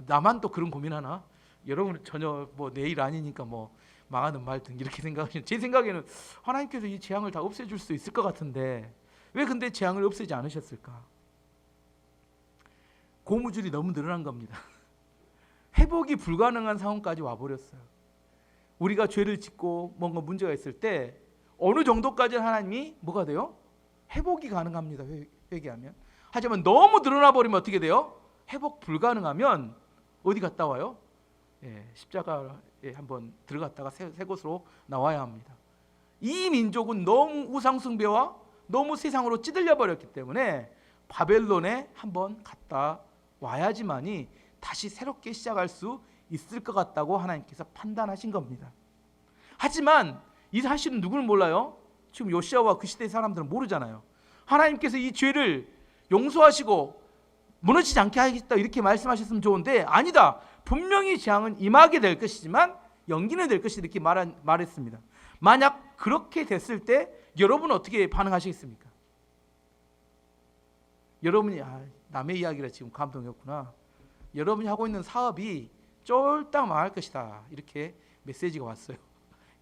나만 또 그런 고민하나? 여러분은 전혀 뭐 내일 아니니까 뭐 망하든 말든 이렇게 생각하시는, 제 생각에는 하나님께서 이 재앙을 다 없애줄 수 있을 것 같은데 왜 근데 재앙을 없애지 않으셨을까? 고무줄이 너무 늘어난 겁니다. 회복이 불가능한 상황까지 와버렸어요. 우리가 죄를 짓고 뭔가 문제가 있을 때 어느 정도까지는 하나님이 뭐가 돼요? 회복이 가능합니다. 회개하면. 하지만 너무 늘어나 버리면 어떻게 돼요? 회복 불가능하면 어디 갔다 와요? 십자가에 한번 들어갔다가 새 곳으로 나와야 합니다. 이 민족은 너무 우상숭배와 너무 세상으로 찌들려 버렸기 때문에 바벨론에 한번 갔다 와야지만이 다시 새롭게 시작할 수 있을 것 같다고 하나님께서 판단하신 겁니다. 하지만 이 사실은 누구를 몰라요? 지금 요시야와 그 시대의 사람들은 모르잖아요. 하나님께서 이 죄를 용서하시고 무너지지 않게 하겠다 이렇게 말씀하셨으면 좋은데 아니다. 분명히 재앙은 임하게 될 것이지만 연기는 될 것이다 이렇게 말했습니다. 만약 그렇게 됐을 때 여러분은 어떻게 반응하시겠습니까? 여러분이 남의 이야기라 지금 감동이었구나. 여러분이 하고 있는 사업이 쫄딱 망할 것이다 이렇게 메시지가 왔어요.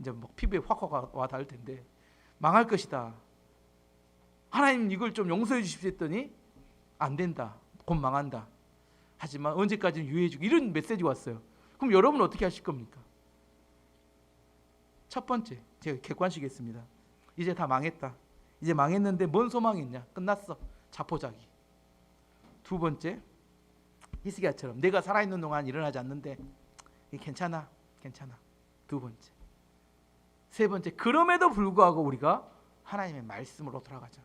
이제 뭐 피부에 확 와 닿을 텐데 망할 것이다. 하나님 이걸 좀 용서해 주십시오 했더니 안 된다. 곧 망한다. 하지만 언제까지는 유예해 주고 이런 메시지가 왔어요. 그럼 여러분은 어떻게 하실 겁니까? 첫 번째 제가 객관식했습니다. 이제 다 망했다. 이제 망했는데 뭔 소망이 있냐? 끝났어. 자포자기. 두 번째 히스기야처럼 내가 살아있는 동안 일어나지 않는데 괜찮아. 두 번째. 세 번째 그럼에도 불구하고 우리가 하나님의 말씀으로 돌아가자.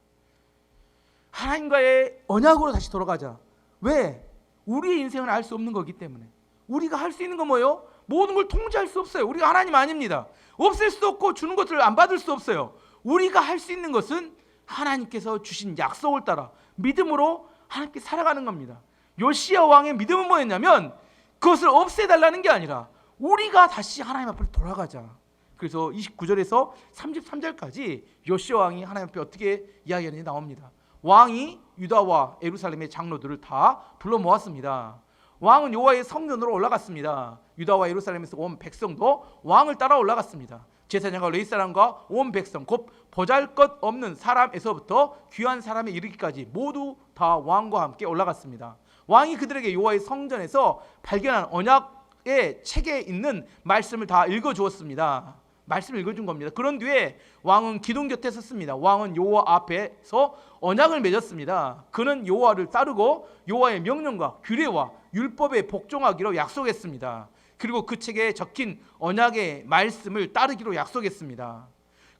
하나님과의 언약으로 다시 돌아가자. 왜? 우리의 인생은 알 수 없는 거기 때문에. 우리가 할 수 있는 건 뭐예요? 모든 걸 통제할 수 없어요. 우리가 하나님 아닙니다. 없앨 수도 없고 주는 것들을 안 받을 수 없어요. 우리가 할 수 있는 것은 하나님께서 주신 약속을 따라 믿음으로 하나님께 살아가는 겁니다. 요시야 왕의 믿음은 뭐였냐면 그것을 없애달라는 게 아니라 우리가 다시 하나님 앞으로 돌아가자. 그래서 29절에서 33절까지 요시야 왕이 하나님 앞에 어떻게 이야기하는지 나옵니다. 왕이 유다와 예루살렘의 장로들을 다 불러 모았습니다. 왕은 여호와의 성전으로 올라갔습니다. 유다와 예루살렘에서 온 백성도 왕을 따라 올라갔습니다. 제사장과 레위 사람과 온 백성 곧 보잘것없는 사람에서부터 귀한 사람에 이르기까지 모두 다 왕과 함께 올라갔습니다. 왕이 그들에게 여호와의 성전에서 발견한 언약의 책에 있는 말씀을 다 읽어주었습니다. 말씀을 읽어준 겁니다. 그런 뒤에 왕은 기둥 곁에 섰습니다. 왕은 여호와 앞에서 언약을 맺었습니다. 그는 여호와를 따르고 여호와의 명령과 규례와 율법에 복종하기로 약속했습니다. 그리고 그 책에 적힌 언약의 말씀을 따르기로 약속했습니다.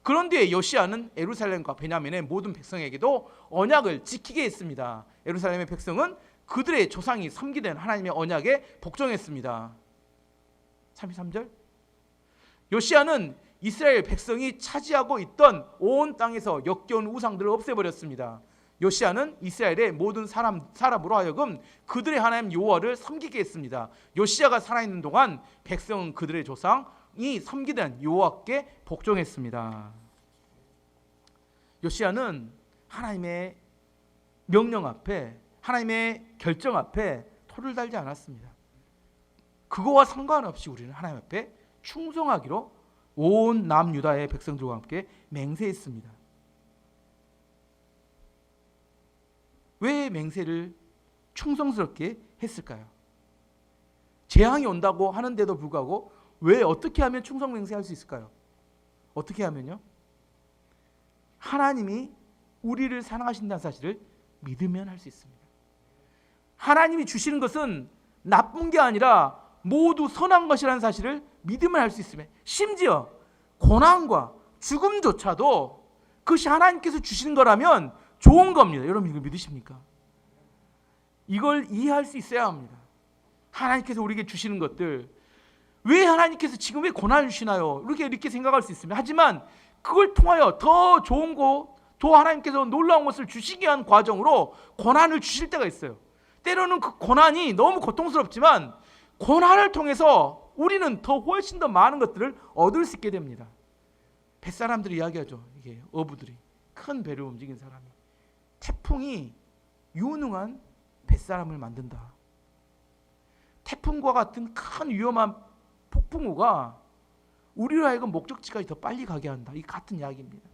그런 뒤에 요시야는 예루살렘과 베냐민의 모든 백성에게도 언약을 지키게 했습니다. 예루살렘의 백성은 그들의 조상이 섬기던 하나님의 언약에 복종했습니다. 33절 요시야는 이스라엘 백성이 차지하고 있던 온 땅에서 역겨운 우상들을 없애버렸습니다. 요시야는 이스라엘의 모든 사람으로 하여금 그들의 하나님 여호와를 섬기게 했습니다. 요시야가 살아있는 동안 백성은 그들의 조상이 섬기던 여호와께 복종했습니다. 요시야는 하나님의 명령 앞에 하나님의 결정 앞에 토를 달지 않았습니다. 그거와 상관없이 우리는 하나님 앞에 충성하기로 온 남유다의 백성들과 함께 맹세했습니다. 왜 맹세를 충성스럽게 했을까요? 재앙이 온다고 하는데도 불구하고 왜 어떻게 하면 충성 맹세할 수 있을까요? 어떻게 하면요? 하나님이 우리를 사랑하신다는 사실을 믿으면 할 수 있습니다. 하나님이 주시는 것은 나쁜 게 아니라 모두 선한 것이라는 사실을 믿으면 할 수 있으면, 심지어 고난과 죽음조차도 그것이 하나님께서 주시는 거라면 좋은 겁니다. 여러분 이거 믿으십니까? 이걸 이해할 수 있어야 합니다. 하나님께서 우리에게 주시는 것들, 왜 하나님께서 지금 왜 고난을 주시나요? 이렇게 생각할 수 있습니다. 하지만 그걸 통하여 더 좋은 것, 더 하나님께서 놀라운 것을 주시기 위한 과정으로 고난을 주실 때가 있어요. 때로는 그 고난이 너무 고통스럽지만 고난을 통해서 우리는 더 훨씬 더 많은 것들을 얻을 수 있게 됩니다. 뱃사람들이 이야기하죠. 이게 어부들이 큰 배를 움직인 사람이 태풍이 유능한 뱃사람을 만든다. 태풍과 같은 큰 위험한 폭풍우가 우리로 하여금 목적지까지 더 빨리 가게 한다. 이 같은 이야기입니다.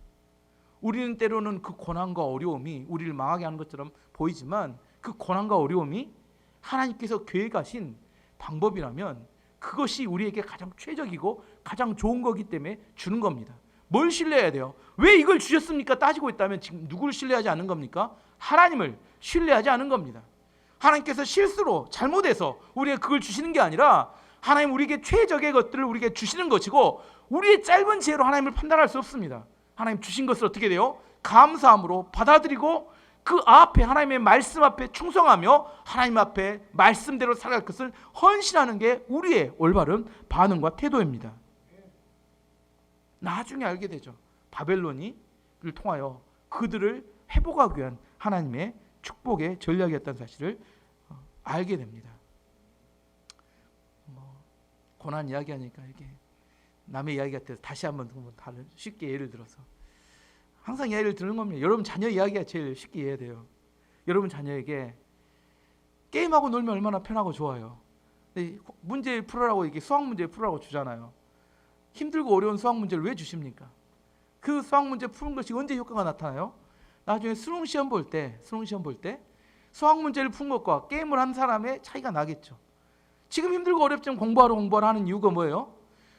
우리는 때로는 그 고난과 어려움이 우리를 망하게 하는 것처럼 보이지만 그 고난과 어려움이 하나님께서 계획하신 방법이라면 그것이 우리에게 가장 최적이고 가장 좋은 거기 때문에 주는 겁니다. 뭘 신뢰해야 돼요? 왜 이걸 주셨습니까? 따지고 있다면 지금 누구를 신뢰하지 않는 겁니까? 하나님을 신뢰하지 않은 겁니다. 하나님께서 실수로 잘못해서 우리에게 그걸 주시는 게 아니라 하나님 우리에게 최적의 것들을 우리에게 주시는 것이고 우리의 짧은 지혜로 하나님을 판단할 수 없습니다. 하나님 주신 것을 어떻게 돼요? 감사함으로 받아들이고 그 앞에 하나님의 말씀 앞에 충성하며 하나님 앞에 말씀대로 살아갈 것을 헌신하는 게 우리의 올바른 반응과 태도입니다. 나중에 알게 되죠. 바벨론이를 통하여 그들을 회복하기 위한 하나님의 축복의 전략이었다는 사실을 알게 됩니다. 고난 이야기하니까 이게 남의 이야기 같아서 다시 한번 다른 쉽게 예를 들어서 항상 예를 드는 겁니다. 여러분 자녀 이야기가 제일 쉽게 이해해야 돼요. 여러분 자녀에게 게임하고 놀면 얼마나 편하고 좋아요. 근데 문제 풀으라고 이게 수학 문제 풀으라고 주잖아요. 힘들고 어려운 수학 문제를 왜 주십니까? 그 수학 문제 푸는 것이 언제 효과가 나타나요? 나중에 수능 시험 볼 때 수학 문제를 푼 것과 게임을 한 사람의 차이가 나겠죠. 지금 힘들고 어렵지만 공부하러 하는 이유가 뭐예요?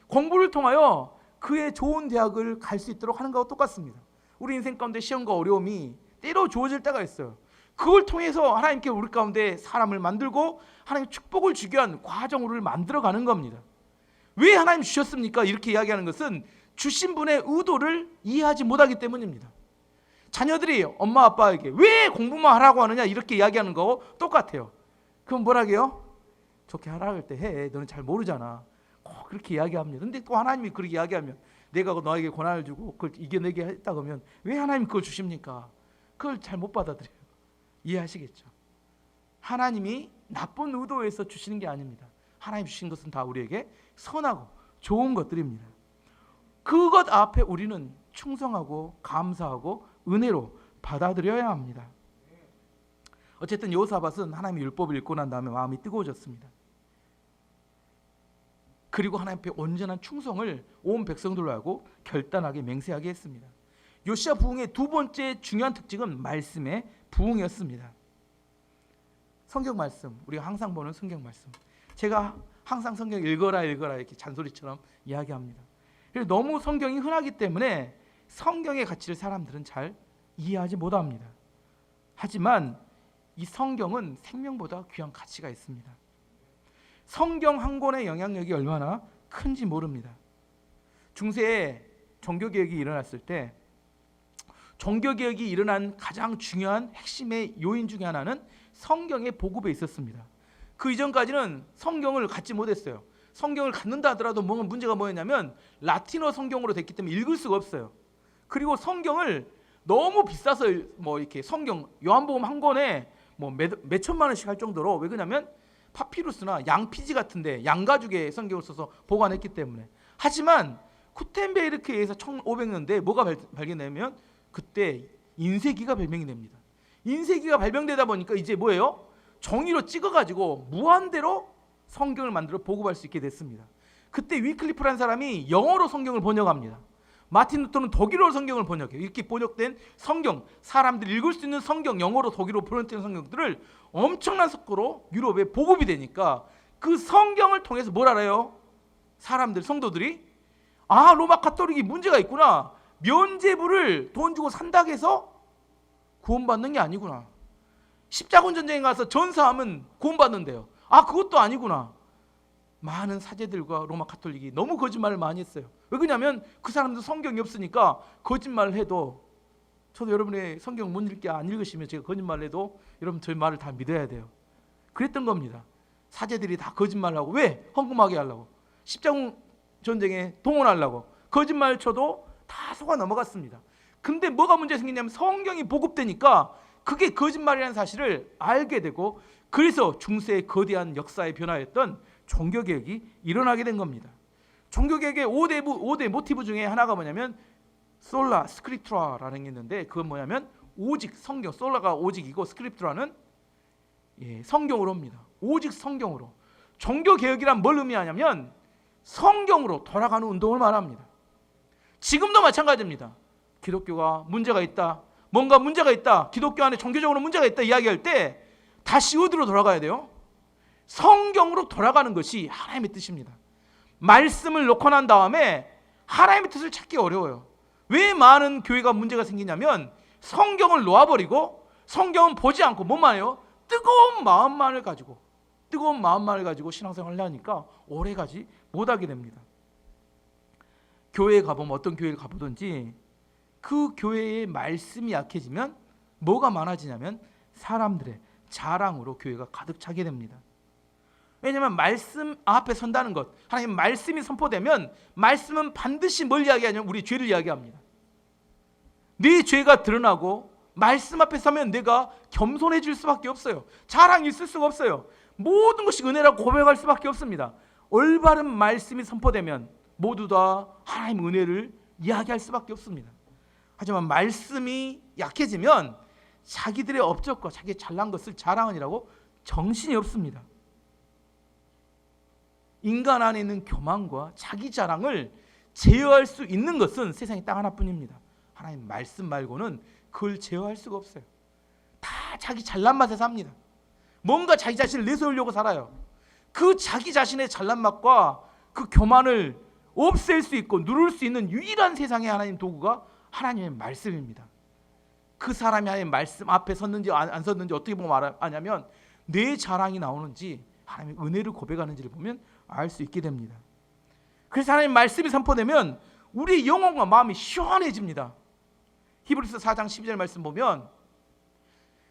공부를 통하여 그의 좋은 대학을 갈 수 있도록 하는 것과 똑같습니다. 우리 인생 가운데 시험과 어려움이 때로 주어질 때가 있어요. 그걸 통해서 하나님께 우리 가운데 사람을 만들고 하나님 축복을 주기 위한 과정을 만들어가는 겁니다. 왜 하나님 주셨습니까? 이렇게 이야기하는 것은 주신 분의 의도를 이해하지 못하기 때문입니다. 자녀들이 엄마 아빠에게 왜 공부만 하라고 하느냐 이렇게 이야기하는 거하고 똑같아요. 그럼 뭐라고요? 좋게 하라고 할 때 해. 너는 잘 모르잖아. 그렇게 이야기합니다. 근데 또 하나님이 그렇게 이야기하면 내가 너에게 고난을 주고 그걸 이겨내게 했다 그러면 왜 하나님 그걸 주십니까? 그걸 잘 못 받아들여요. 이해하시겠죠? 하나님이 나쁜 의도에서 주시는 게 아닙니다. 하나님 주신 것은 다 우리에게 선하고 좋은 것들입니다. 그것 앞에 우리는 충성하고 감사하고 은혜로 받아들여야 합니다. 어쨌든 여호사밧은 하나님의 율법을 읽고 난 다음에 마음이 뜨거워졌습니다. 그리고 하나님 앞에 온전한 충성을 온 백성들로 하고 결단하게 맹세하게 했습니다. 요시야 부흥의 두 번째 중요한 특징은 말씀의 부흥이었습니다. 성경 말씀, 우리가 항상 보는 성경 말씀. 제가 항상 성경 읽어라 이렇게 잔소리처럼 이야기합니다. 너무 성경이 흔하기 때문에 성경의 가치를 사람들은 잘 이해하지 못합니다. 하지만 이 성경은 생명보다 귀한 가치가 있습니다. 성경 한 권의 영향력이 얼마나 큰지 모릅니다. 중세에 종교개혁이 일어났을 때 종교개혁이 일어난 가장 중요한 핵심의 요인 중에 하나는 성경의 보급에 있었습니다. 그 이전까지는 성경을 갖지 못했어요. 성경을 갖는다 하더라도 문제가 뭐였냐면 라틴어 성경으로 됐기 때문에 읽을 수가 없어요. 그리고 성경을 너무 비싸서 이렇게 성경 요한복음 한 권에 몇 천만 원씩 할 정도로, 왜 그러냐면 파피루스나 양피지 같은데 양가죽의 성경을 써서 보관했기 때문에. 하지만 구텐베르크에 의해서 1500년대에 뭐가 발견되면 그때 인쇄기가 발명이 됩니다. 인쇄기가 발명되다 보니까 이제 뭐예요? 종이로 찍어가지고 무한대로 성경을 만들어 보급할 수 있게 됐습니다. 그때 위클리프라는 사람이 영어로 성경을 번역합니다. 마틴 루터는 독일어로 성경을 번역해요. 이렇게 번역된 성경, 사람들이 읽을 수 있는 성경, 영어로 독일어로 번역된 성경들을 엄청난 속도로 유럽에 보급이 되니까 그 성경을 통해서 뭘 알아요? 사람들, 성도들이 로마 가톨릭이 문제가 있구나. 면죄부를 돈 주고 산다고 해서 구원받는 게 아니구나. 십자군 전쟁에 가서 전사하면 구원받는데요. 그것도 아니구나. 많은 사제들과 로마 가톨릭이 너무 거짓말을 많이 했어요. 왜 그러냐면 그 사람들 성경이 없으니까 거짓말을 해도, 저도 여러분의 성경 못 읽게 안 읽으시면 제가 거짓말을 해도 여러분 저희 말을 다 믿어야 돼요. 그랬던 겁니다. 사제들이 다 거짓말을 하고, 왜? 헌금하게 하려고, 십자군 전쟁에 동원하려고 거짓말 쳐도 다 속아 넘어갔습니다. 근데 뭐가 문제 생기냐면 성경이 보급되니까 그게 거짓말이라는 사실을 알게 되고, 그래서 중세의 거대한 역사의 변화였던 종교개혁이 일어나게 된 겁니다. 종교개혁의 5대 모티브 중에 하나가 뭐냐면 솔라 스크립투라라는 게 있는데, 그건 뭐냐면 오직 성경, 솔라가 오직이고 스크립투라는 성경으로입니다. 오직 성경으로. 종교개혁이란 뭘 의미하냐면 성경으로 돌아가는 운동을 말합니다. 지금도 마찬가지입니다. 기독교가 문제가 있다, 뭔가 문제가 있다, 기독교 안에 종교적으로 문제가 있다 이야기할 때 다시 어디로 돌아가야 돼요? 성경으로 돌아가는 것이 하나님의 뜻입니다. 말씀을 놓고 난 다음에 하나님의 뜻을 찾기 어려워요. 왜 많은 교회가 문제가 생기냐면 성경을 놓아버리고 성경은 보지 않고 뭐만 해요? 뜨거운 마음만을 가지고 신앙생활을 하니까 오래가지 못하게 됩니다. 교회에 가보면 어떤 교회를 가보든지 그 교회의 말씀이 약해지면 뭐가 많아지냐면 사람들의 자랑으로 교회가 가득 차게 됩니다. 왜냐하면 말씀 앞에 선다는 것, 하나님 말씀이 선포되면 말씀은 반드시 뭘 이야기하냐면 우리 죄를 이야기합니다. 네 죄가 드러나고 말씀 앞에 서면 내가 겸손해질 수밖에 없어요. 자랑이 있을 수가 없어요. 모든 것이 은혜라고 고백할 수밖에 없습니다. 올바른 말씀이 선포되면 모두 다 하나님의 은혜를 이야기할 수밖에 없습니다. 하지만 말씀이 약해지면 자기들의 업적과 자기 잘난 것을 자랑하니라고 정신이 없습니다. 인간 안에 있는 교만과 자기 자랑을 제어할 수 있는 것은 세상에 딱 하나뿐입니다. 하나님 말씀 말고는 그걸 제어할 수가 없어요. 다 자기 잘난 맛에 삽니다. 뭔가 자기 자신을 내세우려고 살아요. 그 자기 자신의 잘난 맛과 그 교만을 없앨 수 있고 누를 수 있는 유일한 세상의 하나님 도구가 하나님의 말씀입니다. 그 사람이 하나님 말씀 앞에 섰는지 안 섰는지 어떻게 보면 아냐면 내 자랑이 나오는지 하나님의 은혜를 고백하는지를 보면 알 수 있게 됩니다. 그래서 하나님 말씀이 선포되면 우리의 영혼과 마음이 시원해집니다. 히브리서 4장 12절 말씀 보면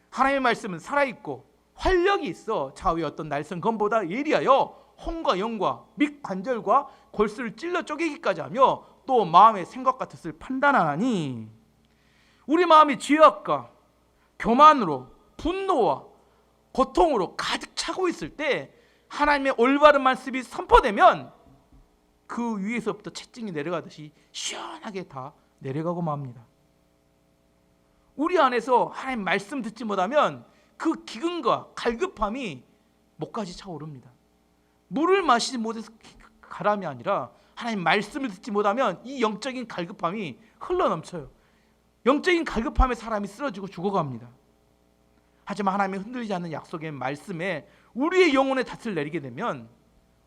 하나님의 말씀은 살아있고 활력이 있어 좌우의 어떤 날선 검보다 예리하여 혼과 영과 및 관절과 골수를 찔러 쪼개기까지 하며 또 마음의 생각과 뜻을 판단하나니, 우리 마음이 죄악과 교만으로 분노와 고통으로 가득 차고 있을 때 하나님의 올바른 말씀이 선포되면 그 위에서부터 채찍이 내려가듯이 시원하게 다 내려가고 맙니다. 우리 안에서 하나님 말씀 듣지 못하면 그 기근과 갈급함이 목까지 차오릅니다. 물을 마시지 못해서 가람이 아니라 하나님 말씀을 듣지 못하면 이 영적인 갈급함이 흘러넘쳐요. 영적인 갈급함에 사람이 쓰러지고 죽어갑니다. 하지만 하나님의 흔들리지 않는 약속의 말씀에 우리의 영혼의 닷을 내리게 되면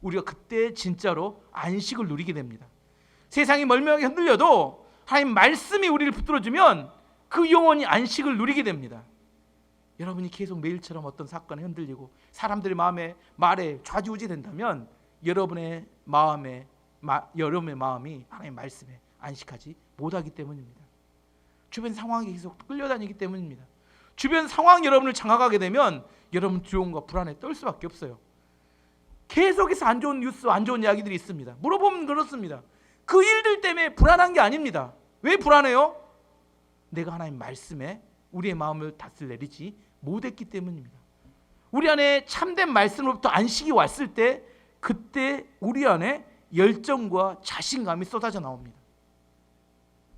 우리가 그때 진짜로 안식을 누리게 됩니다. 세상이 멀쩡하게 흔들려도 하나님 말씀이 우리를 붙들어주면 그 영혼이 안식을 누리게 됩니다. 여러분이 계속 매일처럼 어떤 사건에 흔들리고 사람들의 말에 좌지우지 된다면 여러분의 마음이 하나님의 말씀에 안식하지 못하기 때문입니다. 주변 상황이 계속 끌려다니기 때문입니다. 주변 상황이 여러분을 장악하게 되면 여러분 두려움과 불안에 떨 수밖에 없어요. 계속해서 안 좋은 뉴스, 안 좋은 이야기들이 있습니다. 물어보면 그렇습니다. 그 일들 때문에 불안한 게 아닙니다. 왜 불안해요? 내가 하나님 말씀에 우리의 마음을 닷을 내리지 못했기 때문입니다. 우리 안에 참된 말씀으로부터 안식이 왔을 때 그때 우리 안에 열정과 자신감이 쏟아져 나옵니다.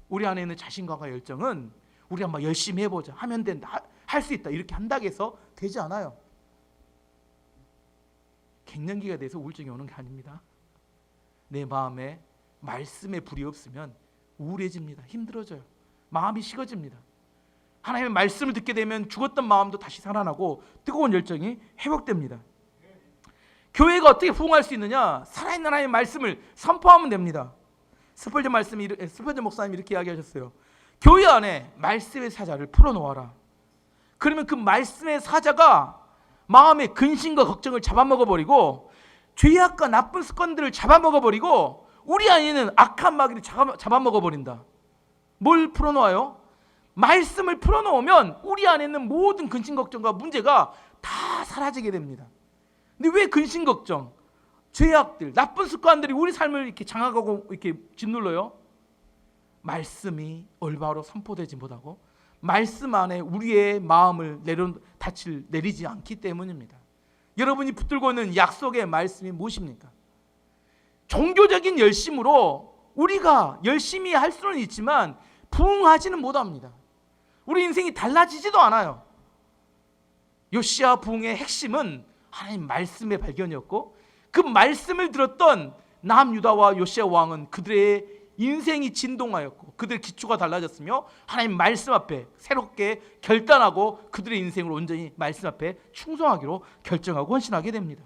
우리 안에 있는 자신감과 열정은 우리가 막 열심히 해보자, 하면 된다, 할 수 있다 이렇게 한다고 해서 되지 않아요. 갱년기가 돼서 우울증이 오는 게 아닙니다. 내 마음에 말씀의 불이 없으면 우울해집니다. 힘들어져요. 마음이 식어집니다. 하나님의 말씀을 듣게 되면 죽었던 마음도 다시 살아나고 뜨거운 열정이 회복됩니다. 교회가 어떻게 부흥할 수 있느냐? 살아있는 하나님의 말씀을 선포하면 됩니다. 스펄전 목사님이 이렇게 이야기하셨어요. 교회 안에 말씀의 사자를 풀어놓아라. 그러면 그 말씀의 사자가 마음의 근심과 걱정을 잡아먹어버리고 죄악과 나쁜 습관들을 잡아먹어버리고 우리 안에 있는 악한 마귀를 잡아먹어버린다. 뭘 풀어놓아요? 말씀을 풀어놓으면 우리 안에 있는 모든 근심 걱정과 문제가 다 사라지게 됩니다. 근데 왜 근심 걱정, 죄악들, 나쁜 습관들이 우리 삶을 이렇게 장악하고 이렇게 짓눌러요? 말씀이 올바로 선포되지 못하고 말씀 안에 우리의 마음을 닻을 내리지 않기 때문입니다. 여러분이 붙들고 있는 약속의 말씀이 무엇입니까? 종교적인 열심으로 우리가 열심히 할 수는 있지만 부응하지는 못합니다. 우리 인생이 달라지지도 않아요. 요시야 부흥의 핵심은 하나님 말씀의 발견이었고, 그 말씀을 들었던 남유다와 요시야 왕은 그들의 인생이 진동하였고 그들의 기초가 달라졌으며 하나님 말씀 앞에 새롭게 결단하고 그들의 인생을 온전히 말씀 앞에 충성하기로 결정하고 헌신하게 됩니다.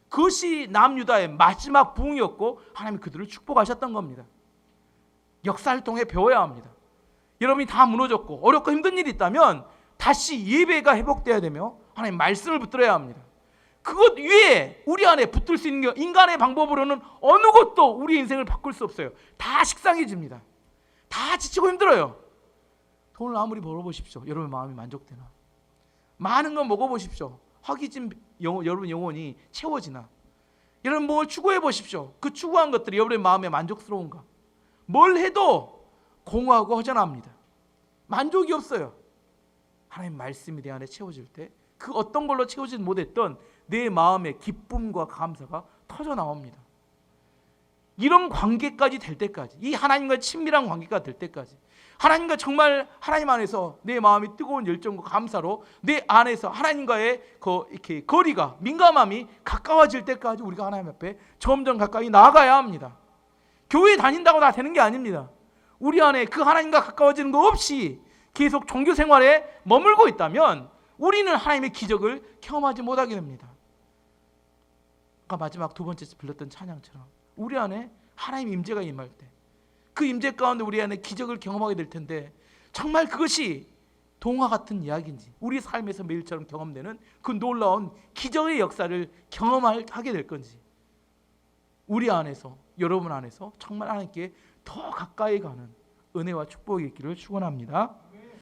그것이 남유다의 마지막 부흥이었고 하나님이 그들을 축복하셨던 겁니다. 역사를 통해 배워야 합니다. 여러분이 다 무너졌고 어렵고 힘든 일이 있다면 다시 예배가 회복돼야 되며 하나님 말씀을 붙들어야 합니다. 그것 위에 우리 안에 붙들 수 있는 게 인간의 방법으로는 어느 것도 우리 인생을 바꿀 수 없어요. 다 식상해집니다. 다 지치고 힘들어요. 돈을 아무리 벌어보십시오. 여러분 마음이 만족되나? 많은 건 먹어보십시오. 허기진 여러분 영혼이 채워지나? 여러분 뭘 추구해 보십시오. 그 추구한 것들이 여러분의 마음에 만족스러운가? 뭘 해도 공허하고 허전합니다. 만족이 없어요. 하나님 말씀이 내 안에 채워질 때 그 어떤 걸로 채우지 못했던 내 마음의 기쁨과 감사가 터져 나옵니다. 이런 관계까지 될 때까지, 이 하나님과 친밀한 관계가 될 때까지, 하나님과 정말 하나님 안에서 내 마음이 뜨거운 열정과 감사로 내 안에서 하나님과의 이렇게 거리가, 민감함이 가까워질 때까지 우리가 하나님 앞에 점점 가까이 나아가야 합니다. 교회 다닌다고 다 되는 게 아닙니다. 우리 안에 그 하나님과 가까워지는 거 없이 계속 종교 생활에 머물고 있다면 우리는 하나님의 기적을 경험하지 못하게 됩니다. 아까 마지막 두 번째 불렀던 찬양처럼 우리 안에 하나님의 임재가 임할 때 그 임재 가운데 우리 안에 기적을 경험하게 될 텐데, 정말 그것이 동화 같은 이야기인지 우리 삶에서 매일처럼 경험되는 그 놀라운 기적의 역사를 경험하게 될 건지, 우리 안에서, 여러분 안에서 정말 하나님께 더 가까이 가는 은혜와 축복이 있기를 축원합니다.